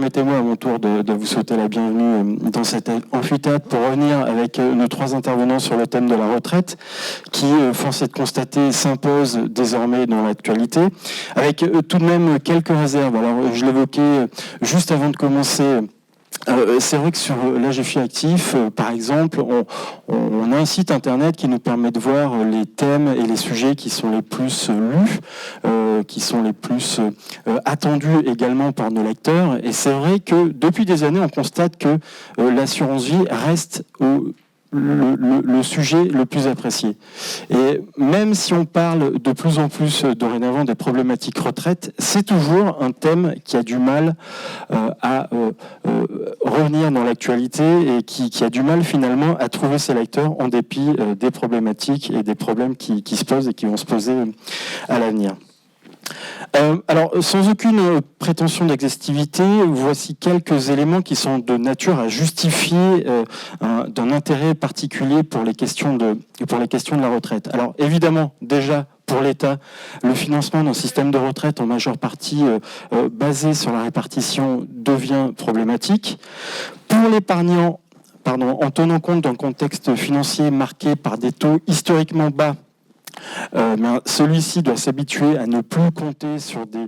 permettez-moi à mon tour de vous souhaiter la bienvenue dans cet amphithéâtre pour revenir avec nos 3 intervenants sur le thème de la retraite qui, force est de constater, s'impose désormais dans l'actualité, avec tout de même quelques réserves. Alors, je l'évoquais juste avant de commencer. C'est vrai que sur l'AGFI Actif, par exemple, on a un site internet qui nous permet de voir les thèmes et les sujets qui sont les plus lus, qui sont les plus attendus également par nos lecteurs. Et c'est vrai que depuis des années, on constate que l'assurance vie reste le sujet le plus apprécié. Et même si on parle de plus en plus dorénavant des problématiques retraite, c'est toujours un thème qui a du mal à revenir dans l'actualité et qui a du mal finalement à trouver ses lecteurs en dépit des problématiques et des problèmes qui se posent et qui vont se poser à l'avenir. Alors, sans aucune prétention d'exhaustivité, voici quelques éléments qui sont de nature à justifier d'un intérêt particulier pour les questions de la retraite. Alors, évidemment, déjà, pour l'État, le financement d'un système de retraite en majeure partie basé sur la répartition devient problématique. Pour l'épargnant, en tenant compte d'un contexte financier marqué par des taux historiquement bas, mais celui-ci doit s'habituer à ne plus compter sur des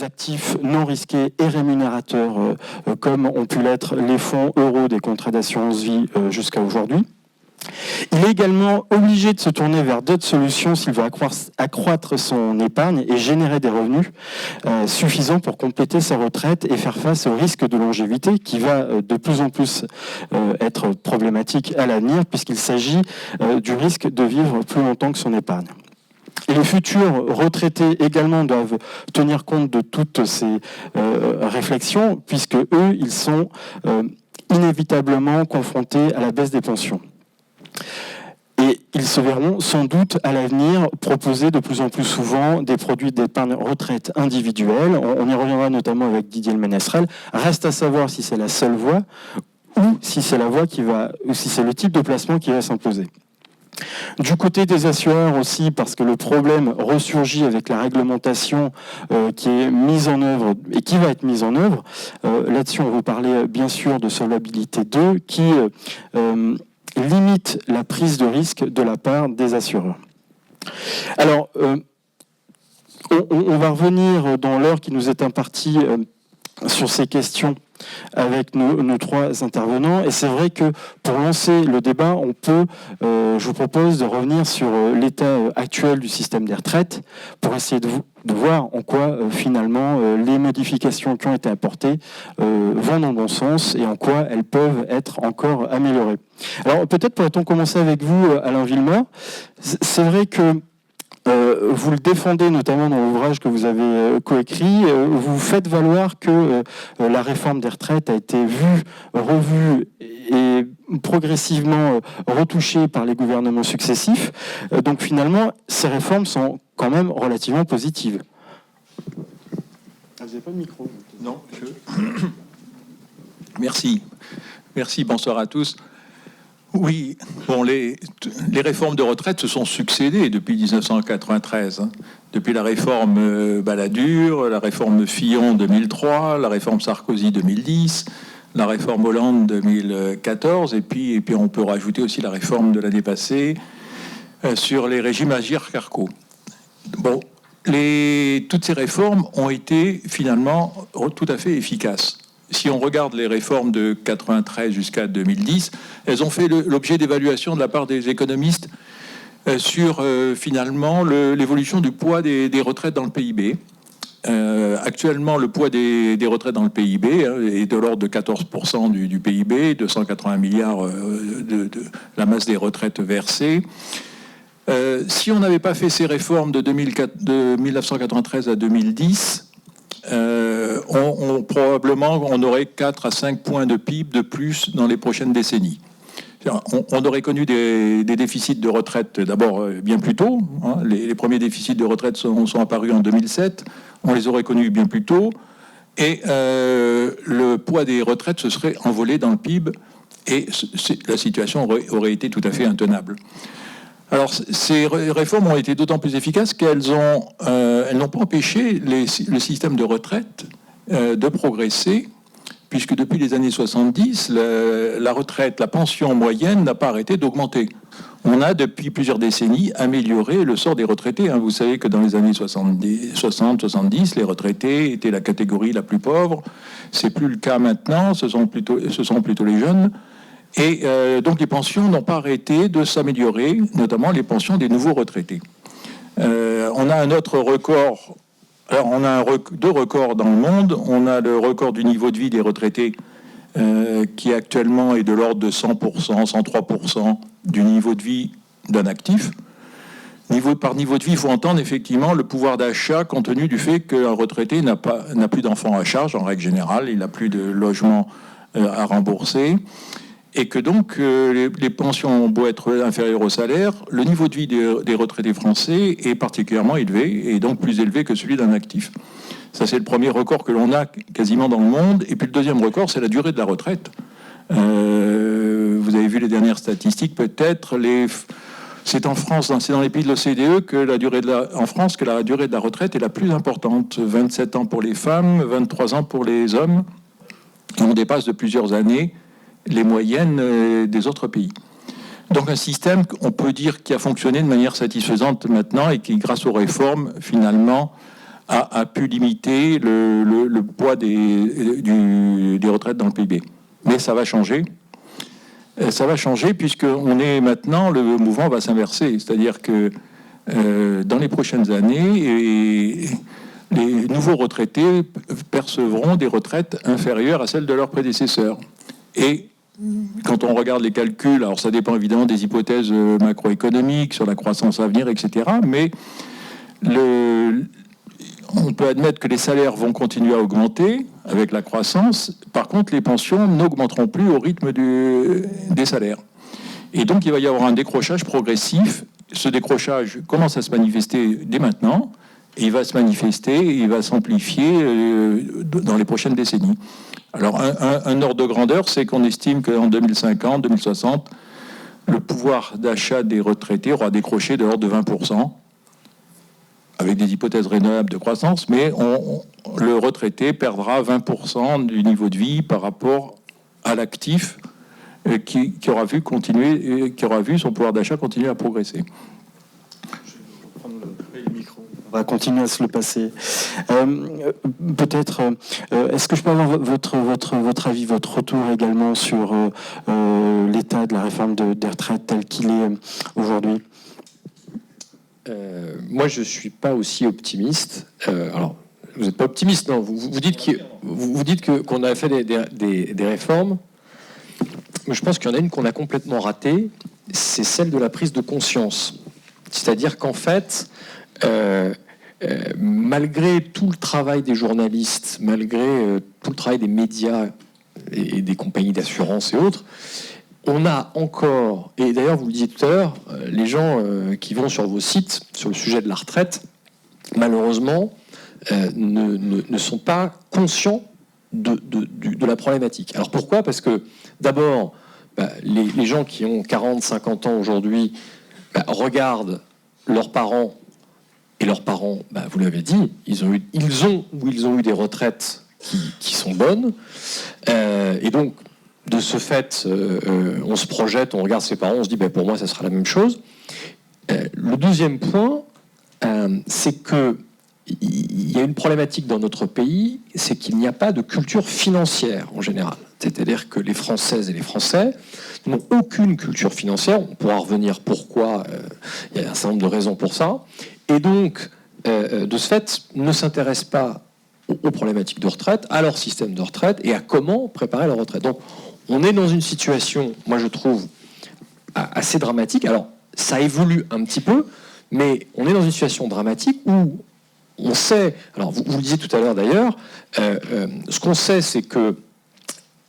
actifs non risqués et rémunérateurs comme ont pu l'être les fonds euros des contrats d'assurance vie jusqu'à aujourd'hui. Il est également obligé de se tourner vers d'autres solutions s'il veut accroître son épargne et générer des revenus suffisants pour compléter sa retraite et faire face au risque de longévité qui va de plus en plus être problématique à l'avenir puisqu'il s'agit du risque de vivre plus longtemps que son épargne. Et les futurs retraités également doivent tenir compte de toutes ces réflexions puisque eux, ils sont inévitablement confrontés à la baisse des pensions. Et ils se verront sans doute à l'avenir proposer de plus en plus souvent des produits d'épargne retraite individuelle. On y reviendra notamment avec Didier Le Ménestrel. Reste à savoir si c'est la seule voie ou si c'est la voie ou si c'est le type de placement qui va s'imposer. Du côté des assureurs aussi, parce que le problème ressurgit avec la réglementation qui est mise en œuvre et qui va être mise en œuvre. Là-dessus, on vous parlait bien sûr de Solvabilité 2 qui limite la prise de risque de la part des assureurs. Alors, on va revenir dans l'heure qui nous est impartie sur ces questions avec nos 3 intervenants. Et c'est vrai que pour lancer le débat, je vous propose de revenir sur l'état actuel du système des retraites pour essayer de voir en quoi finalement les modifications qui ont été apportées vont dans le bon sens et en quoi elles peuvent être encore améliorées. Alors peut-être pourrait-on commencer avec vous, Alain Villemort. C'est vrai que vous le défendez notamment dans l'ouvrage que vous avez coécrit. Vous faites valoir que la réforme des retraites a été vue, revue et progressivement retouchée par les gouvernements successifs. Donc finalement, ces réformes sont quand même relativement positives. Vous n'avez pas de micro? Non, Merci. Merci, bonsoir à tous. Oui, bon, les réformes de retraite se sont succédées depuis 1993. Depuis la réforme Balladur, la réforme Fillon 2003, la réforme Sarkozy 2010, la réforme Hollande 2014, et puis on peut rajouter aussi la réforme de l'année passée sur les régimes Agirc-Arrco. Bon, toutes ces réformes ont été finalement tout à fait efficaces. Si on regarde les réformes de 93 jusqu'à 2010, elles ont fait l'objet d'évaluations de la part des économistes sur finalement l'évolution du poids des retraites dans le PIB. Actuellement, le poids des retraites dans le PIB est de l'ordre de 14% du PIB, 280 milliards de la masse des retraites versées. Si on n'avait pas fait ces réformes de 1993 à 2010, probablement on aurait 4 à 5 points de PIB de plus dans les prochaines décennies. On aurait connu des déficits de retraite d'abord bien plus tôt. Les premiers déficits de retraite sont apparus en 2007. On les aurait connus bien plus tôt. Et le poids des retraites se serait envolé dans le PIB et la situation aurait été tout à fait intenable. Alors, ces réformes ont été d'autant plus efficaces qu'elles n'ont pas empêché le système de retraite de progresser puisque depuis les années 70, la retraite, la pension moyenne n'a pas arrêté d'augmenter. On a, depuis plusieurs décennies, amélioré le sort des retraités. Vous savez que dans les années 60-70, les retraités étaient la catégorie la plus pauvre. C'est plus le cas maintenant, ce sont plutôt les jeunes. Et donc les pensions n'ont pas arrêté de s'améliorer, notamment les pensions des nouveaux retraités. On a un autre record. Alors on a deux records dans le monde. On a le record du niveau de vie des retraités qui actuellement est de l'ordre de 100%, 103% du niveau de vie d'un actif. Par niveau de vie, il faut entendre effectivement le pouvoir d'achat compte tenu du fait qu'un retraité n'a plus d'enfants à charge, en règle générale, il n'a plus de logement à rembourser, et que donc les pensions ont beau être inférieures au salaire, le niveau de vie des retraités français est particulièrement élevé, et donc plus élevé que celui d'un actif. Ça, c'est le premier record que l'on a quasiment dans le monde. Et puis le deuxième record, c'est la durée de la retraite. Vous avez vu les dernières statistiques, peut-être. C'est en France, c'est dans les pays de l'OCDE que la durée de la retraite est la plus importante. 27 ans pour les femmes, 23 ans pour les hommes. Et on dépasse de plusieurs années les moyennes des autres pays. Donc un système, on peut dire, qui a fonctionné de manière satisfaisante maintenant et qui, grâce aux réformes, finalement, a pu limiter le poids des retraites dans le PIB. Mais ça va changer. Ça va changer puisqu'on est maintenant, le mouvement va s'inverser. C'est-à-dire que dans les prochaines années, les nouveaux retraités percevront des retraites inférieures à celles de leurs prédécesseurs. Et quand on regarde les calculs, alors ça dépend évidemment des hypothèses macroéconomiques sur la croissance à venir, etc. Mais on peut admettre que les salaires vont continuer à augmenter avec la croissance. Par contre, les pensions n'augmenteront plus au rythme des salaires. Et donc, il va y avoir un décrochage progressif. Ce décrochage commence à se manifester dès maintenant. Et il va se manifester et il va s'amplifier dans les prochaines décennies. Alors, un ordre de grandeur, c'est qu'on estime qu'en 2050, 2060, le pouvoir d'achat des retraités aura décroché de l'ordre de 20%. Avec des hypothèses raisonnables de croissance, mais le retraité perdra 20% du niveau de vie par rapport à l'actif qui aura vu son pouvoir d'achat continuer à progresser. On va continuer à se le passer. Peut-être, est-ce que je peux avoir votre avis, votre retour également sur l'état de la réforme des retraites tel qu'il est aujourd'hui ? Moi, je ne suis pas aussi optimiste. Alors, vous n'êtes pas optimiste, non. Vous dites qu'on a fait des réformes. Mais je pense qu'il y en a une qu'on a complètement ratée. C'est celle de la prise de conscience. C'est-à-dire qu'en fait, malgré tout le travail des journalistes, malgré tout le travail des médias et des compagnies d'assurance et autres, on a encore, et d'ailleurs vous le disiez tout à l'heure, les gens qui vont sur vos sites sur le sujet de la retraite, malheureusement, ne sont pas conscients de la problématique. Alors pourquoi ? Parce que d'abord, les gens qui ont 40, 50 ans aujourd'hui regardent leurs parents, et leurs parents, vous l'avez dit, ils ont eu des retraites qui sont bonnes, et donc de ce fait, on se projette, on regarde ses parents, on se dit, pour moi, ça sera la même chose. Le deuxième point, c'est qu'il y a une problématique dans notre pays, c'est qu'il n'y a pas de culture financière en général. C'est-à-dire que les Françaises et les Français n'ont aucune culture financière. On pourra revenir pourquoi, il y a un certain nombre de raisons pour ça. Et donc, de ce fait, ne s'intéressent pas aux problématiques de retraite, à leur système de retraite et à comment préparer leur retraite. Donc, on est dans une situation, moi je trouve, assez dramatique. Alors, ça évolue un petit peu, mais on est dans une situation dramatique où on sait, alors vous le disiez tout à l'heure d'ailleurs, ce qu'on sait, c'est que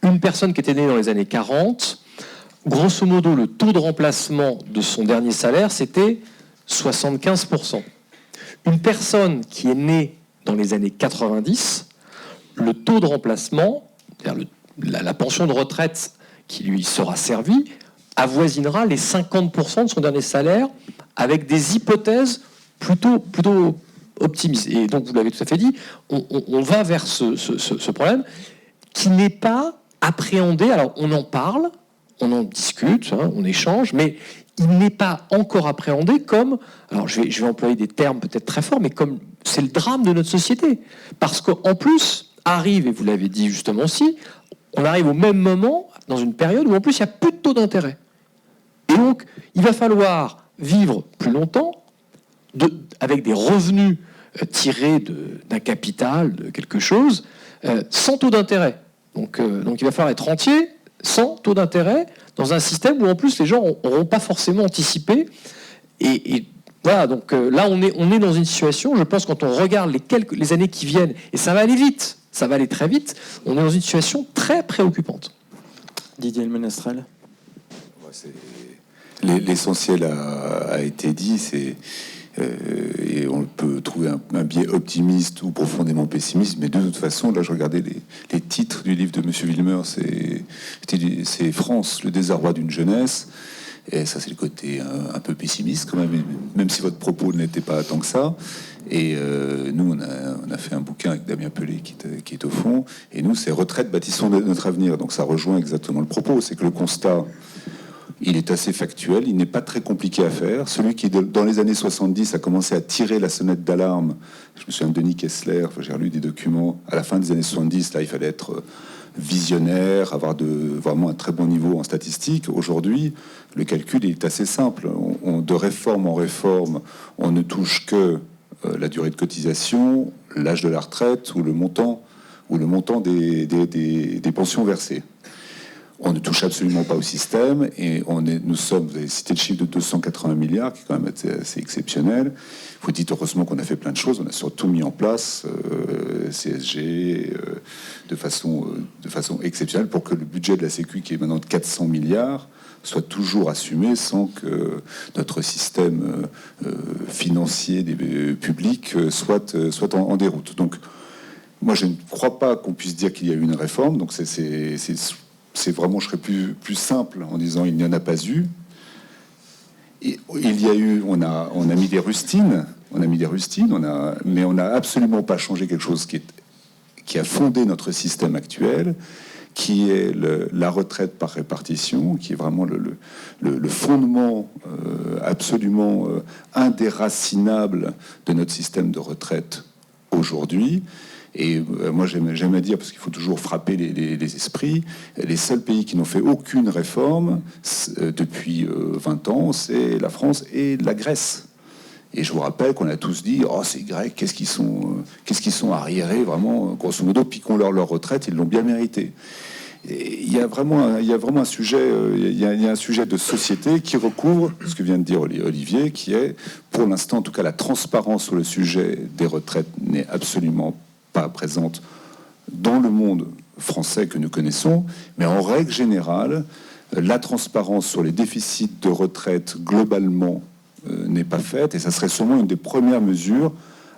une personne qui était née dans les années 40, grosso modo, le taux de remplacement de son dernier salaire, c'était 75%. Une personne qui est née dans les années 90, le taux de remplacement, c'est-à-dire la pension de retraite qui lui sera servie, avoisinera les 50% de son dernier salaire avec des hypothèses plutôt optimistes. Et donc, vous l'avez tout à fait dit, on va vers ce problème qui n'est pas appréhendé. Alors, on en parle, on en discute, on échange, mais il n'est pas encore appréhendé comme, alors je vais employer des termes peut-être très forts, mais comme c'est le drame de notre société. Parce qu'en plus, arrive, et vous l'avez dit justement aussi, on arrive au même moment, dans une période où en plus il n'y a plus de taux d'intérêt. Et donc, il va falloir vivre plus longtemps avec des revenus tirés d'un capital, de quelque chose, sans taux d'intérêt. Donc il va falloir être entier, sans taux d'intérêt, dans un système où en plus les gens n'auront pas forcément anticipé. Et voilà, donc là on est dans une situation, je pense, quand on regarde les années qui viennent, et ça va aller vite, ça va aller très vite, on est dans une situation très préoccupante. Didier Le Ménestrel. L'essentiel a été dit, et on peut trouver un biais optimiste ou profondément pessimiste, mais de toute façon, là je regardais les titres du livre de Monsieur Wilmer, c'est France, le désarroi d'une jeunesse, et ça c'est le côté un peu pessimiste quand même si votre propos n'était pas tant que ça. Et nous on a fait un bouquin avec Damien Pelé qui est au fond, et nous c'est retraite bâtissons notre avenir, donc ça rejoint exactement le propos, c'est que le constat, il est assez factuel, il n'est pas très compliqué à faire. Celui qui, dans les années 70, a commencé à tirer la sonnette d'alarme, je me souviens de Denis Kessler, j'ai relu des documents, à la fin des années 70, là, il fallait être visionnaire, avoir vraiment un très bon niveau en statistique. Aujourd'hui, le calcul est assez simple. De réforme en réforme, on ne touche que la durée de cotisation, l'âge de la retraite ou le montant des pensions versées. On ne touche absolument pas au système, et nous sommes, vous avez cité le chiffre de 280 milliards, qui est quand même assez exceptionnel. Vous dites heureusement qu'on a fait plein de choses, on a surtout mis en place CSG de façon exceptionnelle pour que le budget de la Sécu, qui est maintenant de 400 milliards, soit toujours assumé sans que notre système financier public soit en déroute. Donc, moi, je ne crois pas qu'on puisse dire qu'il y a eu une réforme, donc c'est vraiment, je serais plus simple en disant il n'y en a pas eu. Et il y a eu, on a mis des rustines, mais on n'a absolument pas changé quelque chose qui a fondé notre système actuel, qui est la retraite par répartition, qui est vraiment le fondement absolument indéracinable de notre système de retraite aujourd'hui. Et moi, j'aime à dire, parce qu'il faut toujours frapper les esprits, les seuls pays qui n'ont fait aucune réforme depuis 20 ans, c'est la France et la Grèce. Et je vous rappelle qu'on a tous dit, oh, ces Grecs, qu'est-ce qu'ils sont arriérés, vraiment, grosso modo, piquons leur retraite, ils l'ont bien mérité. Il y a vraiment un sujet, il y a un sujet de société qui recouvre ce que vient de dire Olivier, qui est, pour l'instant, en tout cas, la transparence sur le sujet des retraites n'est absolument pas présente dans le monde français que nous connaissons, mais en règle générale, la transparence sur les déficits de retraite globalement n'est pas faite, et ça serait sûrement une des premières mesures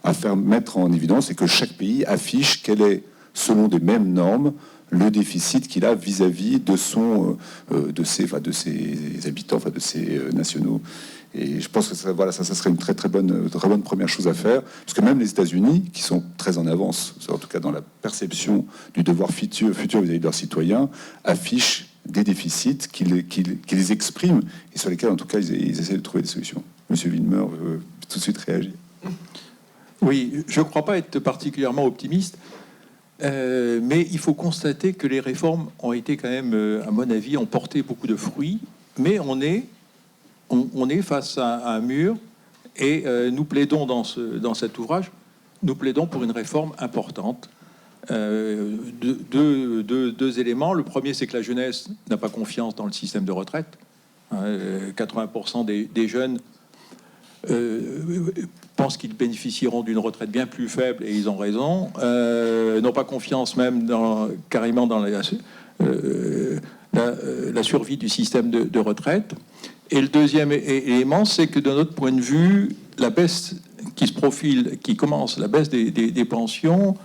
à faire mettre en évidence, et que chaque pays affiche quel est, selon des mêmes normes, le déficit qu'il a vis-à-vis de ses habitants, de ses nationaux. Et je pense que ça serait une très bonne première chose à faire, parce que même les États-Unis, qui sont très en avance, en tout cas dans la perception du devoir futur vis-à-vis de leurs citoyens, affichent des déficits qui les expriment, et sur lesquels, en tout cas, ils essaient de trouver des solutions. Monsieur Wilmer veut tout de suite réagir. Oui, je ne crois pas être particulièrement optimiste, mais il faut constater que les réformes ont été quand même, à mon avis, ont porté beaucoup de fruits, mais on est face à un mur, et nous plaidons dans cet ouvrage, nous plaidons pour une réforme importante. Deux éléments. Le premier, c'est que la jeunesse n'a pas confiance dans le système de retraite. 80% des jeunes pensent qu'ils bénéficieront d'une retraite bien plus faible, et ils ont raison. N'ont pas confiance même carrément dans la survie du système de retraite. Et le deuxième élément, c'est que de notre point de vue, la baisse qui se profile, qui commence, la baisse des pensions,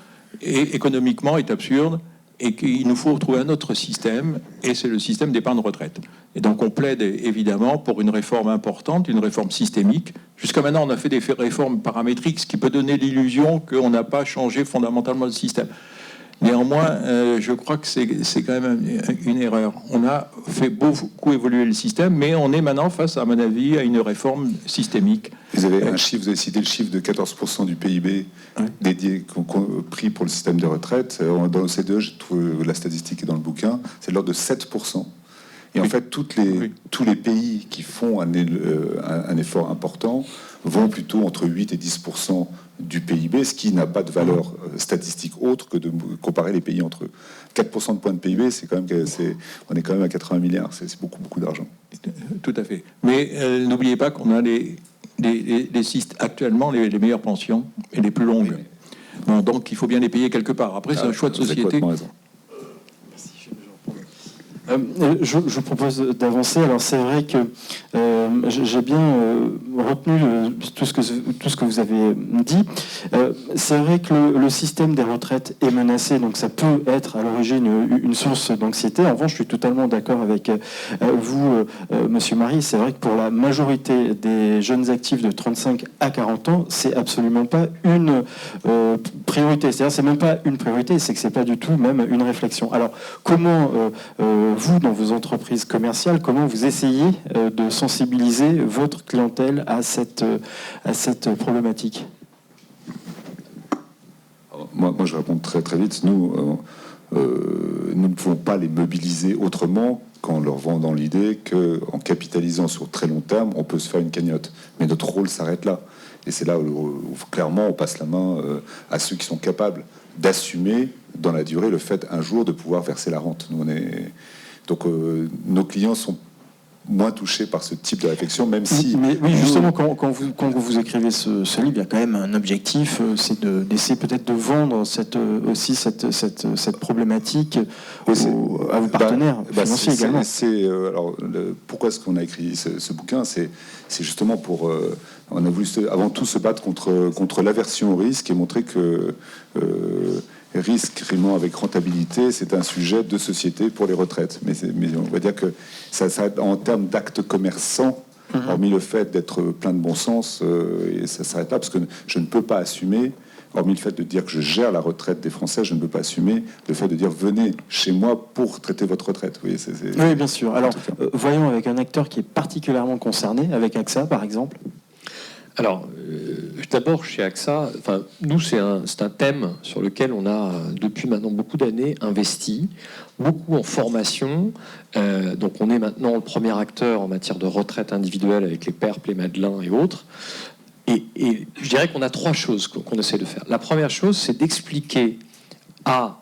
économiquement est absurde, et qu'il nous faut retrouver un autre système, et c'est le système d'épargne retraite. Et donc on plaide évidemment pour une réforme importante, une réforme systémique. Jusqu'à maintenant, on a fait des réformes paramétriques, ce qui peut donner l'illusion qu'on n'a pas changé fondamentalement le système. Néanmoins, je crois que c'est quand même une erreur. On a fait beaucoup évoluer le système, mais on est maintenant face, à mon avis, à une réforme systémique. Vous avez un chiffre, vous avez cité le chiffre de 14% du PIB dédié, pris pour le système de retraite. Dans l'OCDE, je trouve la statistique est dans le bouquin, c'est de l'ordre de 7%. Et en fait, tous les pays qui font un effort important vont plutôt entre 8 et 10% du PIB, ce qui n'a pas de valeur statistique autre que de comparer les pays entre eux. 4% de points de PIB, on est quand même à 80 milliards, c'est beaucoup, beaucoup d'argent. Tout à fait. Mais n'oubliez pas qu'on a actuellement les meilleures pensions et les plus longues. Bon, donc il faut bien les payer quelque part. Après, c'est un choix de société. Je vous propose d'avancer. Alors c'est vrai que j'ai bien retenu tout ce que vous avez dit. C'est vrai que le système des retraites est menacé, donc ça peut être à l'origine une source d'anxiété. En revanche, je suis totalement d'accord avec vous, Monsieur Marie. C'est vrai que pour la majorité des jeunes actifs de 35 à 40 ans, c'est absolument pas une priorité. C'est-à-dire, c'est même pas une priorité, c'est que c'est pas du tout même une réflexion. Alors, comment vous, dans vos entreprises commerciales, comment vous essayez de sensibiliser votre clientèle à cette problématique ? Moi, je réponds très très vite. Nous ne pouvons pas les mobiliser autrement qu'en leur vendant l'idée qu'en capitalisant sur très long terme, on peut se faire une cagnotte. Mais notre rôle s'arrête là. Et c'est là où clairement, on passe la main à ceux qui sont capables d'assumer dans la durée le fait un jour de pouvoir verser la rente. Donc nos clients sont moins touchés par ce type de réflexion, même si... Mais oui, justement, quand vous écrivez ce livre, il y a quand même un objectif, c'est d'essayer peut-être de vendre cette problématique à vos partenaires financiers également. Pourquoi est-ce qu'on a écrit ce bouquin ? C'est justement pour... on a voulu avant tout se battre contre l'aversion au risque et montrer que... risque rimant avec rentabilité, c'est un sujet de société pour les retraites. Mais on va dire que ça en termes d'actes commerçants, hormis le fait d'être plein de bon sens, et ça s'arrête là, parce que je ne peux pas assumer, hormis le fait de dire que je gère la retraite des Français, je ne peux pas assumer le fait de dire venez chez moi pour traiter votre retraite. Vous voyez, oui, bien sûr. Alors, voyons avec un acteur qui est particulièrement concerné, avec AXA par exemple. Alors, d'abord, chez AXA, nous, c'est un thème sur lequel on a, depuis maintenant beaucoup d'années, investi, beaucoup en formation. Donc, on est maintenant le premier acteur en matière de retraite individuelle avec les PERP, les Madelin et autres. Et je dirais qu'on a trois choses qu'on essaie de faire. La première chose, c'est d'expliquer à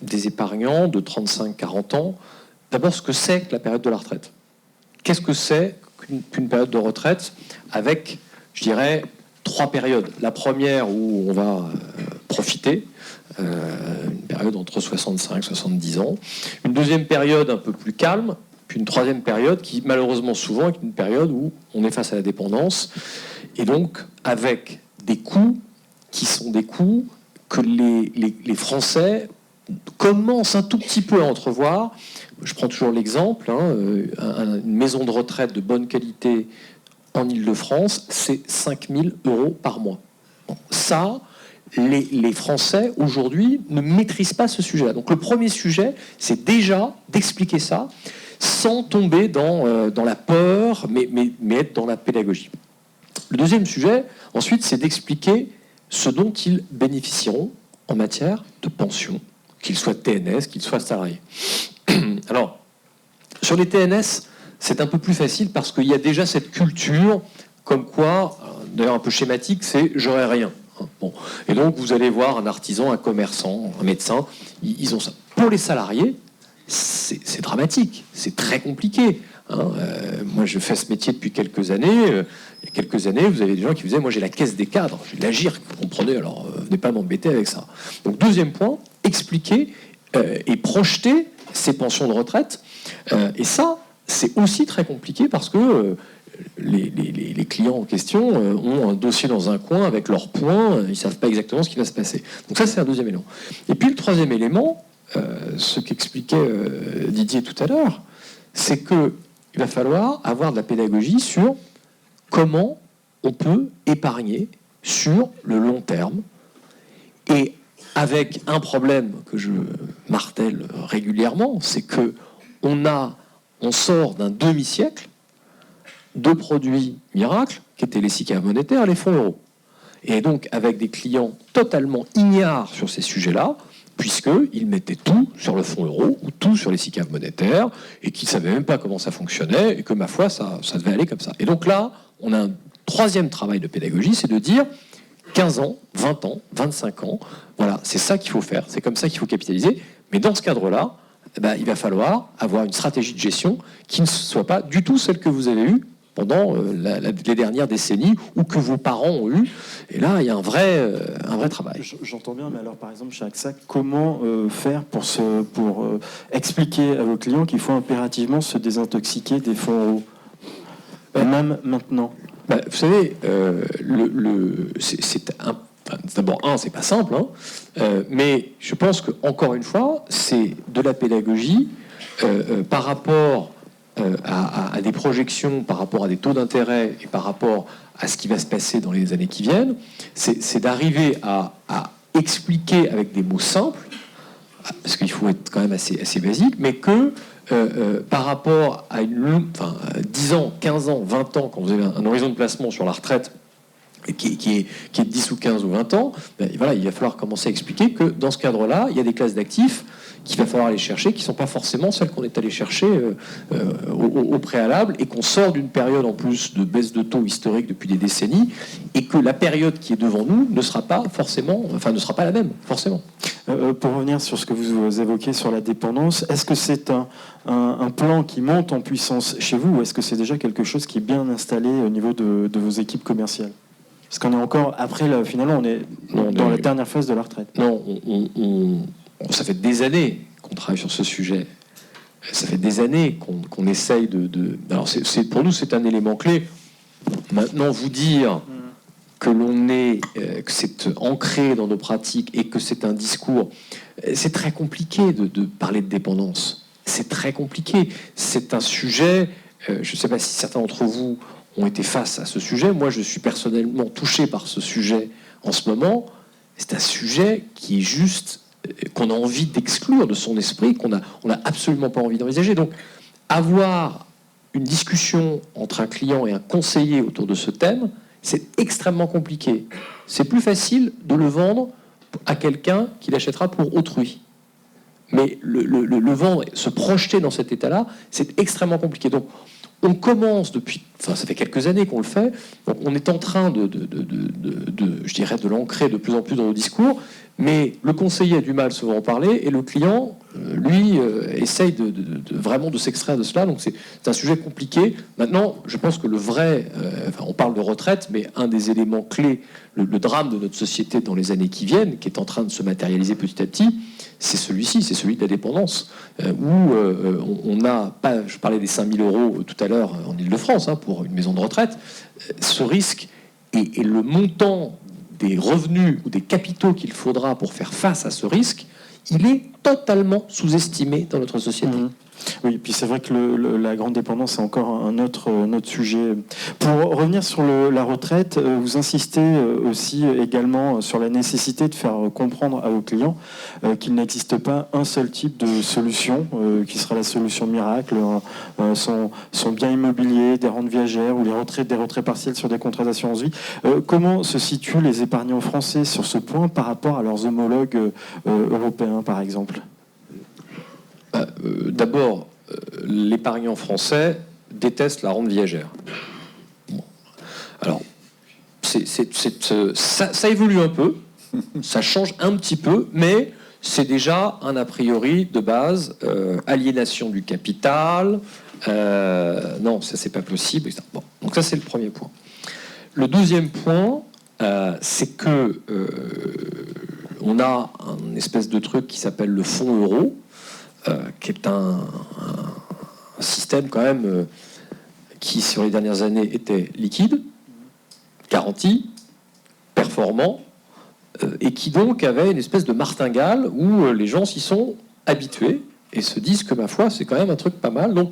des épargnants de 35-40 ans, d'abord ce que c'est que la période de la retraite. Qu'est-ce que c'est qu'une période de retraite avec, je dirais, trois périodes. La première où on va profiter, une période entre 65 et 70 ans. Une deuxième période un peu plus calme. Puis une troisième période qui, malheureusement, souvent est une période où on est face à la dépendance. Et donc, avec des coûts qui sont des coûts que les Français commencent un tout petit peu à entrevoir. Je prends toujours l'exemple, une maison de retraite de bonne qualité en Île-de-France, c'est 5 000 € par mois. Bon, ça, les Français, aujourd'hui, ne maîtrisent pas ce sujet-là. Donc le premier sujet, c'est déjà d'expliquer ça, sans tomber dans la peur, mais être dans la pédagogie. Le deuxième sujet, ensuite, c'est d'expliquer ce dont ils bénéficieront en matière de pension, qu'ils soient TNS, qu'ils soient salariés. Alors, sur les TNS, c'est un peu plus facile parce qu'il y a déjà cette culture comme quoi, d'ailleurs un peu schématique, c'est « j'aurai rien ». Bon. Et donc, vous allez voir un artisan, un commerçant, un médecin, ils ont ça. Pour les salariés, c'est dramatique, c'est très compliqué. Moi, je fais ce métier depuis quelques années. Il y a quelques années, vous avez des gens qui disaient « moi, j'ai la caisse des cadres, j'ai de l'agir, vous comprenez, alors venez pas m'embêter avec ça ». Donc, deuxième point, expliquer et projeter ces pensions de retraite. Et ça, c'est aussi très compliqué parce que les clients en question ont un dossier dans un coin avec leurs points, ils ne savent pas exactement ce qui va se passer. Donc ça, c'est un deuxième élément. Et puis le troisième élément, ce qu'expliquait Didier tout à l'heure, c'est qu'il va falloir avoir de la pédagogie sur comment on peut épargner sur le long terme et avec un problème que je martèle régulièrement, c'est que on sort d'un demi-siècle de produits miracles, qui étaient les SICAV monétaires, les fonds euros. Et donc, avec des clients totalement ignares sur ces sujets-là, puisqu'ils mettaient tout sur le fonds euro ou tout sur les SICAV monétaires, et qu'ils ne savaient même pas comment ça fonctionnait, et que, ma foi, ça devait aller comme ça. Et donc là, on a un troisième travail de pédagogie, c'est de dire 15 ans, 20 ans, 25 ans, voilà, c'est ça qu'il faut faire, c'est comme ça qu'il faut capitaliser. Mais dans ce cadre-là, il va falloir avoir une stratégie de gestion qui ne soit pas du tout celle que vous avez eue pendant les dernières décennies ou que vos parents ont eu. Et là, il y a un vrai travail. J'entends bien, mais alors par exemple chez AXA, comment faire pour expliquer à vos clients qu'il faut impérativement se désintoxiquer des fonds euros, même maintenant? Vous savez, d'abord, c'est pas simple, mais je pense que encore une fois, c'est de la pédagogie par rapport à des projections, par rapport à des taux d'intérêt et par rapport à ce qui va se passer dans les années qui viennent. C'est d'arriver à expliquer avec des mots simples, parce qu'il faut être quand même assez basique, mais que par rapport à 10 ans, 15 ans, 20 ans, quand vous avez un horizon de placement sur la retraite qui est de 10 ou 15 ou 20 ans, voilà, il va falloir commencer à expliquer que dans ce cadre-là, il y a des classes d'actifs qu'il va falloir aller chercher, qui ne sont pas forcément celles qu'on est allé chercher au préalable, et qu'on sort d'une période en plus de baisse de taux historique depuis des décennies, et que la période qui est devant nous ne sera pas la même, forcément. Pour revenir sur ce que vous évoquez sur la dépendance, est-ce que c'est un plan qui monte en puissance chez vous, ou est-ce que c'est déjà quelque chose qui est bien installé au niveau de vos équipes commerciales? Parce qu'on est encore, finalement, on est dans la dernière phase de la retraite. Non, ça fait des années qu'on travaille sur ce sujet. Ça fait des années qu'on essaye Alors, pour nous, c'est un élément clé. Maintenant, vous dire que que c'est ancré dans nos pratiques et que c'est un discours, c'est très compliqué de parler de dépendance. C'est très compliqué. C'est un sujet, je ne sais pas si certains d'entre vous ont été face à ce sujet. Moi, je suis personnellement touché par ce sujet en ce moment. C'est un sujet qui est juste, qu'on a envie d'exclure de son esprit, qu'on n'a absolument pas envie d'envisager. Donc, avoir une discussion entre un client et un conseiller autour de ce thème, c'est extrêmement compliqué. C'est plus facile de le vendre à quelqu'un qui l'achètera pour autrui. Mais le vendre, se projeter dans cet état-là, c'est extrêmement compliqué. Donc, on commence ça fait quelques années qu'on le fait, donc on est en train de l'ancrer de plus en plus dans nos discours, mais le conseiller a du mal souvent à en parler, et le client, lui, essaye vraiment de s'extraire de cela, donc c'est un sujet compliqué. Maintenant, je pense que on parle de retraite, mais un des éléments clés, le drame de notre société dans les années qui viennent, qui est en train de se matérialiser petit à petit, c'est celui-ci, c'est celui de la dépendance, où on n'a pas, je parlais des 5 000 euros tout à l'heure en Ile-de-France, pour une maison de retraite, ce risque et le montant des revenus ou des capitaux qu'il faudra pour faire face à ce risque, il est totalement sous-estimé dans notre société. Oui, puis c'est vrai que la grande dépendance, c'est encore un autre sujet. Pour revenir sur la retraite, vous insistez aussi également sur la nécessité de faire comprendre à vos clients qu'il n'existe pas un seul type de solution qui sera la solution miracle, son bien immobilier, des rentes viagères ou des retraits partiels sur des contrats d'assurance vie. Comment se situent les épargnants français sur ce point par rapport à leurs homologues européens, par exemple ? D'abord, l'épargnant français déteste la rente viagère. Bon. Alors, ça évolue un peu, ça change un petit peu, mais c'est déjà un a priori de base, aliénation du capital, non, ça c'est pas possible. Bon, donc ça c'est le premier point. Le deuxième point, c'est que on a un espèce de truc qui s'appelle le fonds euro, qui est un système quand même qui, sur les dernières années, était liquide, garanti, performant, et qui donc avait une espèce de martingale où les gens s'y sont habitués et se disent que, ma foi, c'est quand même un truc pas mal. Donc,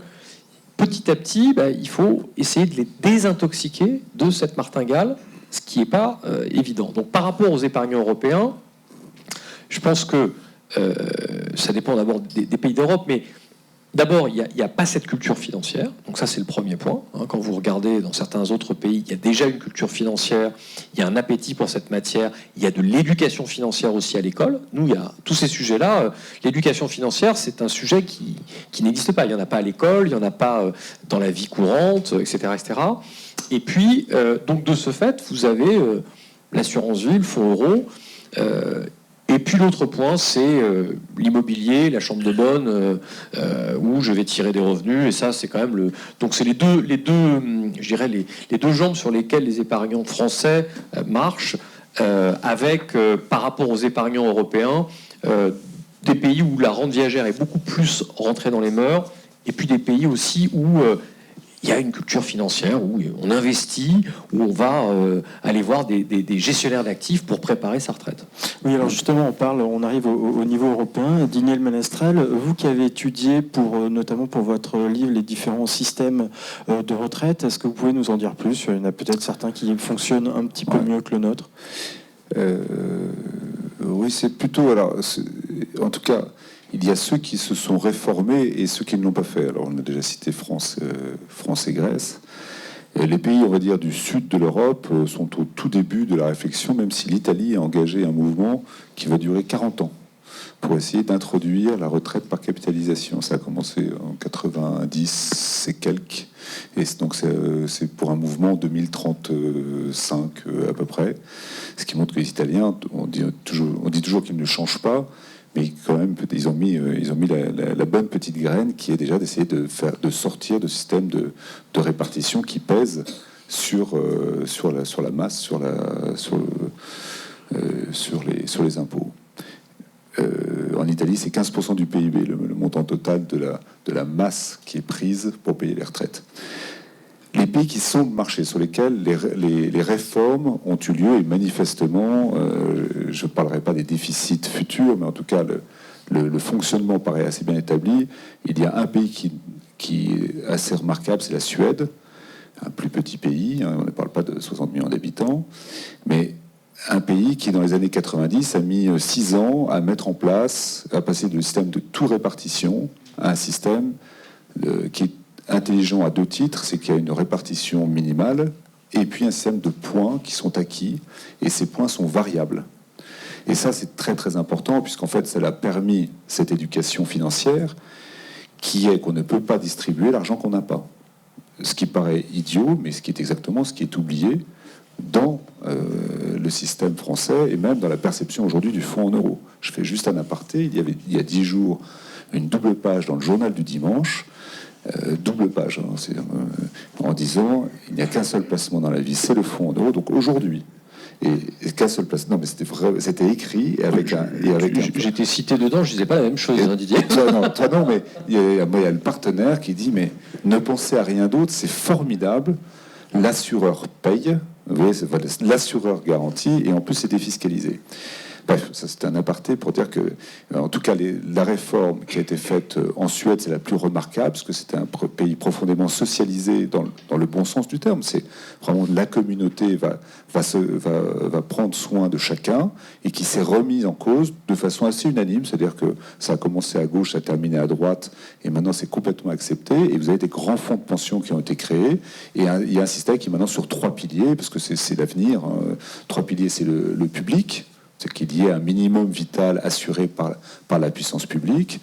petit à petit, il faut essayer de les désintoxiquer de cette martingale, ce qui n'est pas évident. Donc, par rapport aux épargnants européens, je pense que ça dépend d'abord des pays d'Europe, mais d'abord, il n'y a pas cette culture financière. Donc ça, c'est le premier point. Quand vous regardez dans certains autres pays, il y a déjà une culture financière, il y a un appétit pour cette matière, il y a de l'éducation financière aussi à l'école. Nous, il y a tous ces sujets-là. L'éducation financière, c'est un sujet qui n'existe pas. Il n'y en a pas à l'école, il n'y en a pas dans la vie courante, etc. etc. Et puis, donc de ce fait, vous avez l'assurance vie, le fonds euro. Et puis l'autre point, c'est l'immobilier, la chambre de bonne, où je vais tirer des revenus. Et ça, c'est quand même donc c'est les deux, je dirais les deux jambes sur lesquelles les épargnants français marchent, avec par rapport aux épargnants européens, des pays où la rente viagère est beaucoup plus rentrée dans les mœurs, et puis des pays aussi où il y a une culture financière, où on investit, où on va aller voir des gestionnaires d'actifs pour préparer sa retraite. Oui, alors justement, on arrive au niveau européen. Daniel Ménestrel, vous qui avez étudié, notamment pour votre livre, les différents systèmes de retraite, est-ce que vous pouvez nous en dire plus? Il y en a peut-être certains qui fonctionnent un petit peu mieux que le nôtre. Oui, c'est plutôt... Alors, en tout cas... Il y a ceux qui se sont réformés et ceux qui ne l'ont pas fait. Alors, on a déjà cité France et Grèce. Et les pays, on va dire, du sud de l'Europe sont au tout début de la réflexion, même si l'Italie a engagé un mouvement qui va durer 40 ans pour essayer d'introduire la retraite par capitalisation. Ça a commencé en 90 et quelques. Et donc, c'est pour un mouvement 2035 à peu près. Ce qui montre que les Italiens, on dit toujours qu'ils ne changent pas. Mais quand même, ils ont mis la bonne petite graine qui est déjà d'essayer de sortir de système de répartition qui pèse sur la masse, sur les impôts. En Italie, c'est 15% du PIB, le montant total de la masse qui est prise pour payer les retraites. Les pays qui sont le marché, sur lesquels les réformes ont eu lieu, et manifestement, je ne parlerai pas des déficits futurs, mais en tout cas, le fonctionnement paraît assez bien établi. Il y a un pays qui est assez remarquable, c'est la Suède, un plus petit pays, on ne parle pas de 60 millions d'habitants, mais un pays qui, dans les années 90, a mis 6 ans à mettre en place, à passer du système de tout-répartition à un système qui est intelligent à 2 titres, c'est qu'il y a une répartition minimale et puis un système de points qui sont acquis, et ces points sont variables. Et ça, c'est très très important, puisqu'en fait, ça a permis cette éducation financière qui est qu'on ne peut pas distribuer l'argent qu'on n'a pas. Ce qui paraît idiot, mais ce qui est exactement ce qui est oublié dans le système français et même dans la perception aujourd'hui du fonds en euros. Je fais juste un aparté, il y a 10 jours, une double page dans le journal du dimanche, double page, en disant il n'y a qu'un seul placement dans la vie, c'est le fonds en euros. Donc aujourd'hui, et qu'un seul placement, non mais c'était vrai, c'était écrit avec un. J'étais cité dedans, je disais pas la même chose, Didier. Toi, non, mais il y a le partenaire qui dit mais ne pensez à rien d'autre, c'est formidable, l'assureur paye, vous voyez, l'assureur garantit et en plus c'est défiscalisé. Bref, ça c'est un aparté pour dire que, en tout cas, la réforme qui a été faite en Suède, c'est la plus remarquable, parce que c'était un pays profondément socialisé dans le bon sens du terme. C'est vraiment la communauté va prendre soin de chacun et qui s'est remise en cause de façon assez unanime. C'est-à-dire que ça a commencé à gauche, ça a terminé à droite, et maintenant c'est complètement accepté. Et vous avez des grands fonds de pension qui ont été créés, et il y a un système qui est maintenant sur 3 piliers, parce que c'est l'avenir. 3 piliers, c'est le public. C'est qu'il y ait un minimum vital assuré par la puissance publique.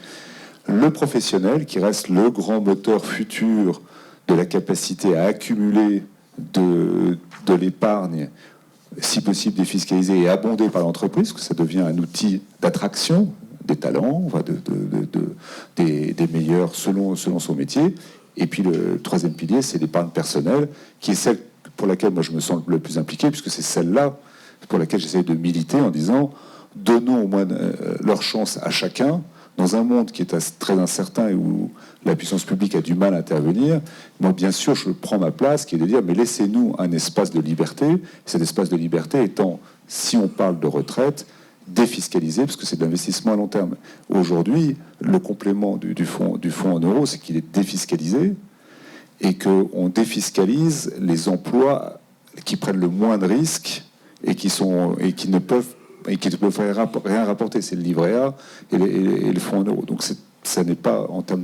Le professionnel, qui reste le grand moteur futur de la capacité à accumuler de l'épargne, si possible défiscalisée et abondée par l'entreprise, que ça devient un outil d'attraction des talents, des meilleurs selon son métier. Et puis le 3e pilier, c'est l'épargne personnelle, qui est celle pour laquelle moi je me sens le plus impliqué, puisque c'est celle-là pour laquelle j'essaie de militer en disant donnons au moins leur chance à chacun dans un monde qui est très incertain et où la puissance publique a du mal à intervenir. Moi, bien sûr, je prends ma place, qui est de dire mais laissez-nous un espace de liberté. Cet espace de liberté étant, si on parle de retraite, défiscalisé, parce que c'est de l'investissement à long terme. Aujourd'hui, le complément du fonds en euros, c'est qu'il est défiscalisé et qu'on défiscalise les emplois qui prennent le moins de risques et qui ne peuvent et qui ne peut rien rapporter. C'est le livret A et le fonds en euros. Donc ça n'est pas en termes